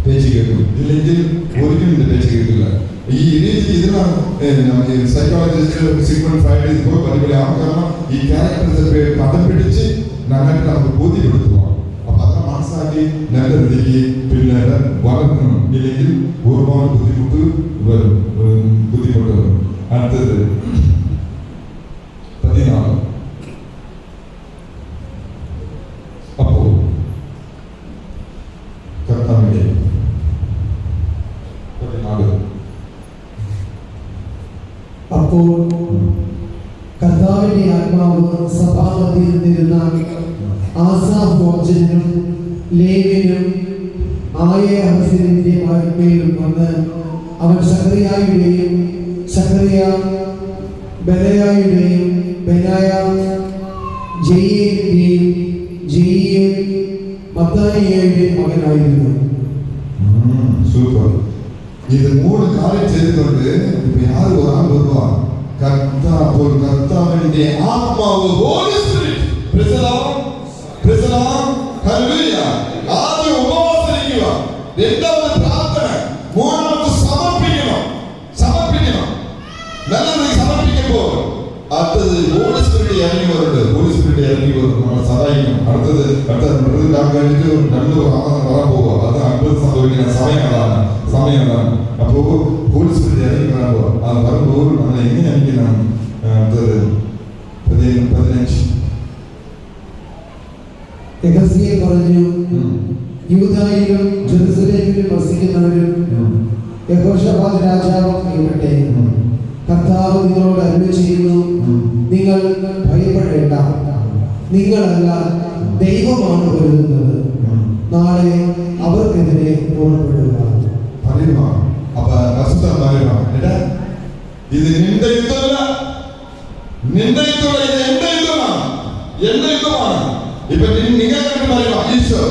S1: പേച്ച് കേൾക്കും. ഇല്ലെങ്കിൽ ഒരിക്കലും പേച്ച് കേൾക്കില്ല. ഈ രീതി ഇതിനാണ് സൈക്കോളജിസ്റ്റ് സിഗ്മണ്ട് ഫ്രൈഡ് ഇപ്പോൾ പലപ്പോഴും കാരണം ഈ ക്യാരക്ടേഴ്സ് പദം പിടിച്ച് നന്നായിട്ട് നമുക്ക് ബോധ്യപ്പെടുത്തുക. അപ്പൊ അത് മനസ്സിലാക്കി നല്ല രീതിക്ക് പിള്ളേരെ വളർത്തണം. ഇല്ലെങ്കിൽ ഒരുപാട് ബുദ്ധിമുട്ട് വരും. അടുത്തത് 14. അപ്പോ കർത്താവിന്റെ 14.
S2: അപ്പോൾ കർത്താവിന്റെ ആത്മാവ് സഭാമധ്യത്തിൽ നിന്നിരുന്ന ആസാഫ് ഗോത്രജനും ലേവ്യനും ആയേഹസിന്റെ മേലും വന്ന് അവൻ സക്കറിയായുടെയും ബെനായായുടെയും ബെനായ ജെയിയേൽ മത്താനിയയുടെയും മകനായിരുന്നു.
S1: സൂപ്പർ. ഇത് 3 കാര്യം ചെയ്തുകൊണ്ട് ഇപ്പൊ യാർ ഒരാൾ വരുവാ. കർത്താവിന്റെ ആത്മാവ് Holy Spirit. Praise the Lord. Praise the Lord. Hallelujah. ആദ്യം ഉപവാസരിക്കുക, രണ്ടാമത് പ്രാർത്ഥന, മൂന്നാമത് സമർപ്പിക്കണം. നല്ലത് സമർപ്പിക്കുമ്പോൾ അടുത്തത് ഹോളി സ്പിരിറ്റ് ഇറങ്ങി വരുന്നുണ്ട്. ഹോളി സ്പിരിറ്റ് ഇറങ്ങി വരും, നമ്മളെ സഹായിക്കണം. അടുത്തത് കഴിഞ്ഞിട്ട് 2 വരാൻ പോവുക. അത് അത്ഭുതം സംഭവിക്കുന്ന സമയം അതാണ്. അപ്പോ ഹോളി സ്പിരിറ്റ് ഇറങ്ങി വരാൻ പോവുക. അത് വരുമ്പോൾ നമ്മൾ എങ്ങനെ ഇരിക്കണം? അടുത്തത് 15.
S2: യഹസ്കേൽ പറഞ്ഞു, യൂദായിലും ജെറുസലേമിലും വസിക്കുന്നവരും യഹോശാഫാത്ത് രാജാവും കേൾക്കട്ടെ. കർത്താവ് നിങ്ങളോട് അരുളിച്ചെയ്യുന്നു, നിങ്ങൾ ഭയപ്പെടേണ്ട. നിങ്ങളല്ല, ദൈവമാണ് വരുന്നത്. നാളെ അവർക്കെതിരെ പുറപ്പെടുക.
S1: ഇത് നിന്റെ യുദ്ധമല്ല, നിന്റെ യുദ്ധമല്ല, ഇത് എന്റെ യുദ്ധമാണ്. എന്റെ യുദ്ധമാണ്. ഇപ്പൊ നിങ്ങൾ പറയുക, ഈശോ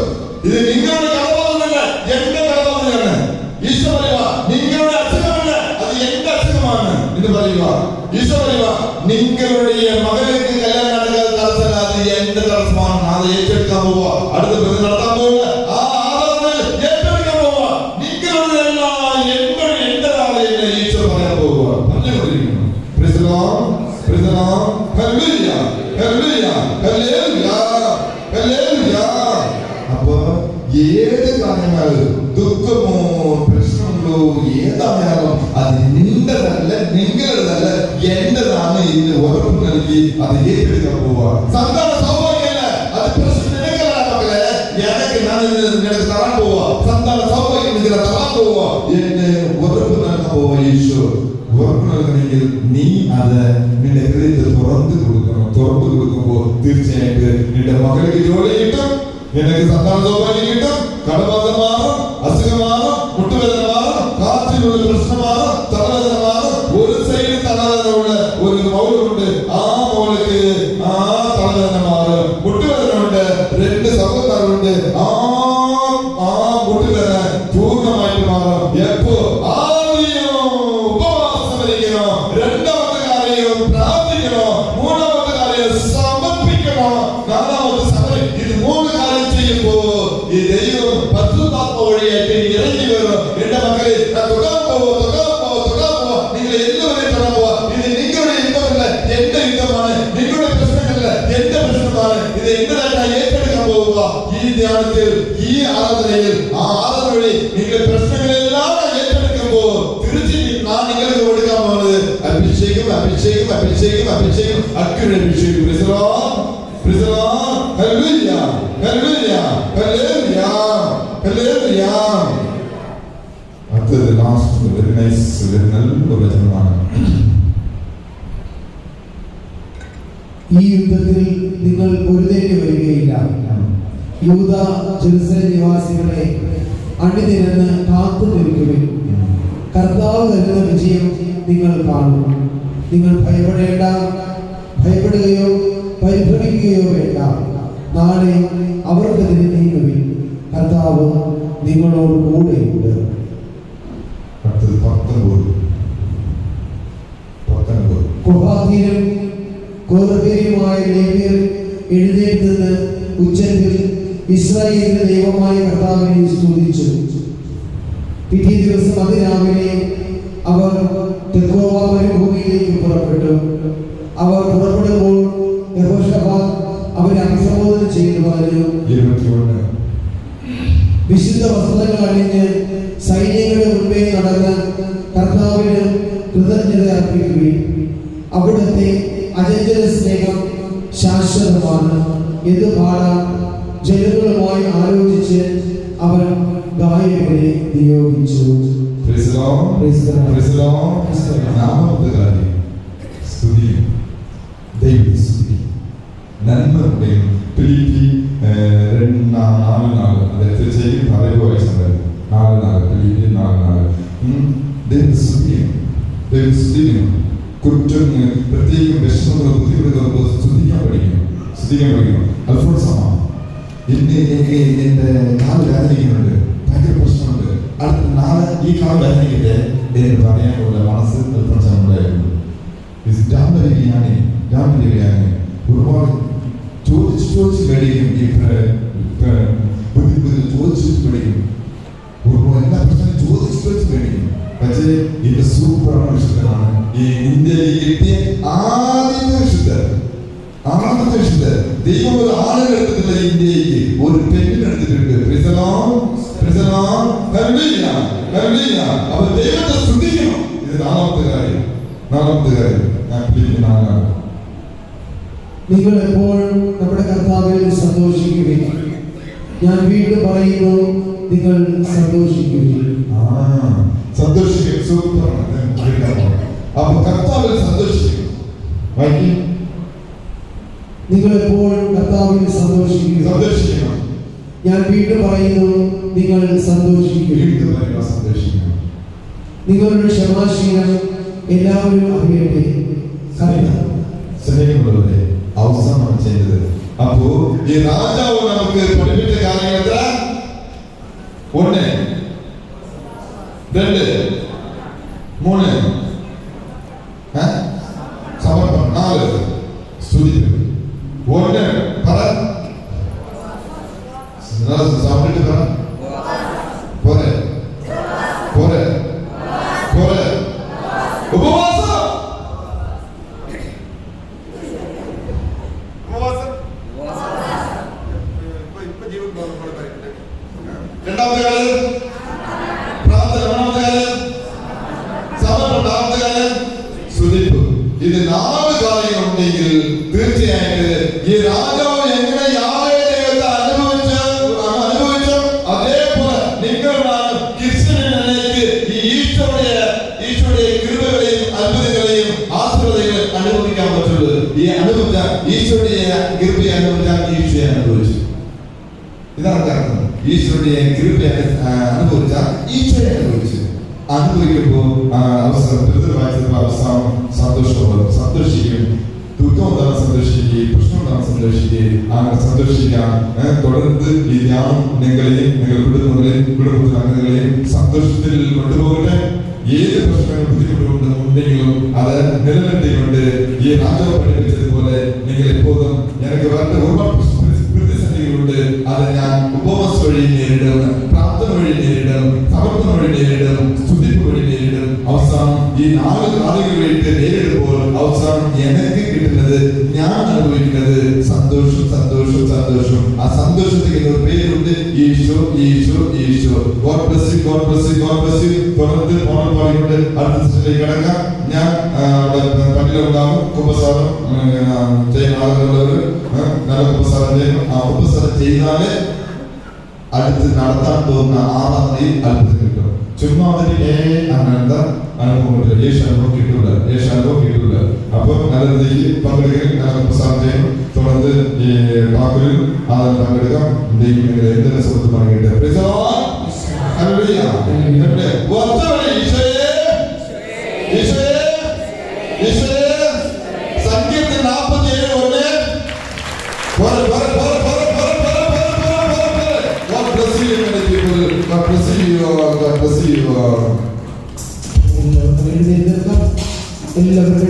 S1: ഇത് നിങ്ങളുടെ കടവാളല്ല, എന്റെ കടവാളാണ്. ഈശോ പറയുക, നിങ്ങളുടെ അസുഖമല്ല, അത് എന്റെ അസുഖമാണ് എന്ന് പറയുക. ഈശോ പറയുക, നിങ്ങളുടെ മകൾക്ക് കല്യാണം നടക്കാതെ തടസ്സമല്ല, അത് എന്റെ തടസ്സമാണ്. അത് ഏറ്റെടുക്കാൻ പോവുക. അടുത്ത ബന്ധം നടത്താൻ പോവുക. ആ ആരാധന ഏറ്റെടുക്കാൻ പോവുക. നിങ്ങളുടെതല്ല, എന്റേതാണ് എന്ന് ഈശോ പറയാൻ പോവുക. പറഞ്ഞുകൊണ്ടിരിക്കുന്നു. Praise the Lord. Praise the Lord. Hallelujah. Hallelujah. Hallelujah. Hallelujah. അപ്പൊ ഏത് കാര്യങ്ങളും ദുഃഖമോ പ്രശ്നങ്ങളോ ഏതായാലും അത് നിന്റെതല്ല, നിങ്ങളുടേതല്ല, എന്റേതാണ് എന്ന് ഉറപ്പ് നൽകി അത് ഏറ്റെടുക്കാൻ പോവുക. സന്താന സൗഭാഗ്യമല്ല, അത് പ്രശ്നം നിനക്കല്ല മക്കളെ, നിനക്ക് തരാൻ പോവുക. സന്താന സൗഭാഗ്യം നിങ്ങളെ തരാൻ പോവുക എന്ന് ഉറപ്പ് നൽകാൻ പോവുക. ഈശോ ഉറപ്പ് നൽകണമെങ്കിൽ നീ അത് നിന്റെ ഹൃദയത്തിൽ തുറന്നു കൊടുക്കണം. തുറന്നു കൊടുക്കുമ്പോൾ തീർച്ചയായിട്ട് നിന്റെ മകൾക്ക് ജോലി കിട്ടും, നിനക്ക് സന്താന സൗഭാഗ്യം കിട്ടും, കടബാധ മാറും, അസുഖം മാറും, മുട്ടുവേദന മാറും, കാറ്റിലുള്ള പ്രശ്നം മാറും, തലവേദന മാറും. ഒരു സൈഡ് തലവേദനയുള്ള ഒരു മൗലുണ്ട്, ആ മൗലക്ക് ആ തലവേദന മാറും. മുട്ടുവേദന ഉണ്ട്, 2 സഹോദരരുണ്ട്, ആ മുട്ടുവേദന പൂർണ്ണമായിട്ട് മാറും. എപ്പോ ആദ്യം ഉപവാസം ഇരിക്കണോ, രണ്ടാമത്തെ കാര്യം പ്രാർത്ഥിക്കണോ, മൂന്നാമത്തെ കാര്യം സമർപ്പിക്കണോ, നാലാമത്തെ സമയം. ഇത് 3 കാര്യം ചെയ്യുമ്പോ ഈ ദൈവം പരിശുദ്ധാത്മ വഴിയായിട്ട് ഇറങ്ങി വരും. എന്റെ മക്കളെ, തൊടാൻ പോവോ. നിങ്ങൾ എല്ലാവരെയും തൊടാൻ പോവാ. ഇത് നിങ്ങളുടെ യുദ്ധമല്ല, എന്റെ യുദ്ധമാണ്. നിങ്ങളുടെ പ്രശ്നമല്ല, എന്റെ പ്രശ്നമാണ്. ഇത് എന്റേതായിട്ട് ഏറ്റെടുക്കാൻ പോവുക. ഈ ധ്യാനത്തിൽ, ഈ ആരാധനയിൽ, ആ ആരാധന വഴി നിങ്ങളുടെ പ്രശ്നങ്ങളെല്ലാം ഏറ്റെടുക്കുമ്പോ തീർച്ചയായും ഞാൻ നിങ്ങൾക്ക് കൊടുക്കാൻ പോകുന്നത് അഭിഷേകം. അക്യുറേറ്റ് അഭിഷേകം. Price the Lord. Praise the Lord. Hallelujah. Hallelujah. Hallelujah. Hallelujah. അടുത്തത് ലാസ്റ്റ് വെരി നൈസ്, നല്ല വചനമാണ്.
S2: ഈ യുദ്ധത്തിൽ നിങ്ങൾ പൊരുതേണ്ടി വരികയില്ല. യൂദ ജെറുസലേം നിവാസികളെ അണിനിരന്ന് കാത്തു നിൽക്കുവിൻ. കർത്താവ് തരുന്ന വിജയം നിങ്ങൾ കാണും. നിങ്ങൾ ഭയപ്പെടുകയോ പരിഭ്രമിക്കുകയോ വേണ്ട. നാളെ അവർക്കെതിരെ നീങ്ങുവിൻ, കർത്താവ് നിങ്ങളോട് കൂടെയുണ്ട്.
S1: അടുത്തത് 19.
S2: കൊഹാത്യരും കോർബേരുമായ ലേവ്യർ എഴുന്നേറ്റ് നിന്ന് ഉച്ചത്തിൽ ഇസ്രായേലിന്റെ ദൈവമായ കർത്താവിനെ സ്തുതിച്ചു. പിറ്റേ ദിവസം അതിരാവിലെ അവർ തെക്കോവ മരുഭൂമിയിലേക്ക് പുറപ്പെട്ടു. അവർ പുറപ്പെടുമ്പോൾ യഹോശാഫാത്ത് അവരെ അഭിസംബോധന ചെയ്തു പറഞ്ഞു,
S1: 21.
S2: വിശുദ്ധ വസ്ത്രങ്ങൾ അണിഞ്ഞ് സൈന്യങ്ങളുടെ മുൻപേ നടന്ന് കർത്താവിന് കൃതജ്ഞത അർപ്പിക്കുകയും അവിടുത്തെ അചഞ്ചല സ്നേഹം ശാശ്വതമാണ് എന്ന് പാടാൻ ജനങ്ങളുമായി ആലോചിച്ച് അവൻ ഗായകരെ നിയോഗിച്ചു.
S1: നന്മയുടെയും ഫിലിപ്പി 4:4 തീർച്ചയായും പറയുവായി സംഭവം 4:4 ഫിലിപ്പി 4:4 ദൈവസ്തുതിയും കുറ്റം പ്രത്യേകം വിഷമങ്ങളോ ബുദ്ധിമുട്ടുകളോ സ്തുതിക്കാൻ പഠിക്കണം. അൽഫോൺസമാണ് എന്റെ കാല് വേദനിക്കുന്നുണ്ട്, ഭയങ്കര പ്രശ്നമുണ്ട്, അടുത്ത നാളെ ഈ കാല് വേദനിക്കട്ടെ എന്ന് പറയാനുള്ള മനസ്സ് അൽഫോൺസമുണ്ടായിരുന്നു. രാമരിയാണ് ഒരുപാട് ചോദിച്ച് മേടിക്കും. ചോദിച്ചിട്ട് മേടിക്കും. എല്ലാ പ്രശ്നവും ചോദിച്ച് മേടിക്കും. പക്ഷേ ഇത് സൂപ്പറാണ് വിശുദ്ധനാണ്. ഈ ഇന്ത്യയിൽ കിട്ടിയ ആദ്യത്തെ വിശുദ്ധൻ. ദൈവം ഒരു ആളുകളെടുത്തിട്ടില്ല, ഇന്ത്യക്ക് ഒരു പെണ്ണിനെടുത്തിട്ടുണ്ട്. അവർ ദൈവത്തെ സ്തുതിക്കണം. ഇത് നാലാമത്തെ കാര്യം. ഞാൻ ഫിലിപ്പിനാണ്.
S2: നിങ്ങൾ എപ്പോഴും നമ്മുടെ കർത്താവിൽ സന്തോഷിക്കുകയും, ഞാൻ വീണ്ടും പറയുന്നു, നിങ്ങൾ സന്തോഷിക്കുകയും.
S1: അപ്പൊ കർത്താവിൽ സന്തോഷിക്കും.
S2: നിങ്ങൾ എപ്പോഴും കർത്താവിൽ സന്തോഷിക്കണം. ഞാൻ വീണ്ടും പറയുന്നു, നിങ്ങൾ സന്തോഷിക്കുകയും. നിങ്ങളുടെ ക്ഷമാശീലം എല്ലാവരും അറിയട്ടെ.
S1: സ്നേഹമുള്ളവരെ, അവസാനമാണ് ചെയ്തത്. അപ്പോ ഈ രാജാവ് നമുക്ക് പഠിപ്പിച്ച കാര്യങ്ങൾ എത്ര? 1, 2, 3 സമർപ്പണം, 4 സ്തുതി. 1 പറ, സാപ്പിട്ട് പറ, പോരെ ഉപവാസം. രണ്ടാമത്തെ കാലം പ്രാർത്ഥന, മൂന്നാമത്തെ കാലം സമർപ്പണം, നാലാമത്തെ കാലം സ്തുതിപ്പ്. ഇത് 4 കാര്യങ്ങളുണ്ടെങ്കിൽ തീർച്ചയായിട്ടും ഈ രാജാവ് എങ്ങനെ യാഹവേ ദൈവത്തെ അനുഭവിച്ചോ അതേപോലെ നിങ്ങളാണ് ക്രിസ്ത്യനിലേക്ക് ഈ ഈശോയുടെ കൃപകളെയും അത്ഭുതങ്ങളെയും ആശീർവാദങ്ങളെയും അനുഭവിക്കാൻ പറ്റുള്ളൂ. ഈ അനുഭവിച്ച ഈശോയുടെ കൃപയെ അനുഭവിച്ചാൽ ഈശോയെ അനുഭവിച്ചു. ഇതാണ് കാരണം. ഈശോയുടെ കൃപയെ അനുഭവിച്ചാൽ ഈശോയെ അനുഭവിച്ചു. അനുഭവിക്കുമ്പോൾ അവസരം അവസാനം സന്തോഷിക്കും. ദുഃഖം ഉണ്ടാകും സന്തോഷിക്കുകയും, പ്രശ്നം ഉണ്ടാകും സന്തോഷിക്കുകയും, അങ്ങനെ സന്തോഷിക്കാൻ തുടർന്ന് ഈ ധ്യാനം നിങ്ങളെയും നിങ്ങളുടെ കുടുംബത്തിലെ അംഗങ്ങളെയും സന്തോഷത്തിൽ കൊണ്ടുപോകട്ടെ. ഏത് പ്രശ്നങ്ങൾ ബുദ്ധിമുട്ടുണ്ടെങ്കിലും അത് നിലനിർത്തിക്കൊണ്ട് ഈ രാജാവ് പഠിപ്പിച്ചതുപോലെ നിങ്ങൾ എപ്പോഴും എനിക്ക് വേണ്ട ഒരുപാട് പ്രതിസന്ധികളുണ്ട്, അത് ഞാൻ ഉപവാസ വഴി നേരിടും, പ്രാർത്ഥന വഴി നേരിടും, സമർപ്പണ വഴി നേരിടും, സ്തുതിപ്പ് വഴി നേരിടും. അവസാനം ഈ 4 കാര്യങ്ങളായിട്ട് നേരിടുമ്പോൾ അവസാനം എനിക്ക് കിട്ടുന്നത്, ഞാൻ അനുഭവിക്കുന്നത് സന്തോഷം. ആ സന്തോഷത്തിന് ഒരു പേരുണ്ട്, ഈശോ. God bless you. തുടർന്ന് പറയുന്നുണ്ട്. അടുത്ത സെഷനിലേക്ക് കിടക്കാം. ഞാൻ പള്ളിയിലുണ്ടാവും. കുമ്പസാരം ചെയ്യുന്ന ആളുകളുള്ളവർ നല്ല കുമ്പസാരം ചെയ്യും. ആ കുമ്പസാരം ചെയ്താല് അടുത്ത് നടത്താൻ പോകുന്ന 6-ാം തീയതി അത്ഭുതം കിട്ടും. ചുമ്മാ അങ്ങനത്തെ അനുഭവം കിട്ടൂല. അപ്പൊ നല്ല രീതിയിൽ പങ്കെടുക്കാൻ നല്ല കുമ്പസാരം ചെയ്യും. തുടർന്ന് ഈ ടാക്കൂരിൽ പങ്കെടുക്കാം. എന്തെങ്കിലും സുഹൃത്ത് പങ്കിട്ട് സങ്കീർത്തനം 47:1 let us see
S2: എല്ലാവർക്കും എഴുന്നേൽക്കാം. എല്ലാവർക്കും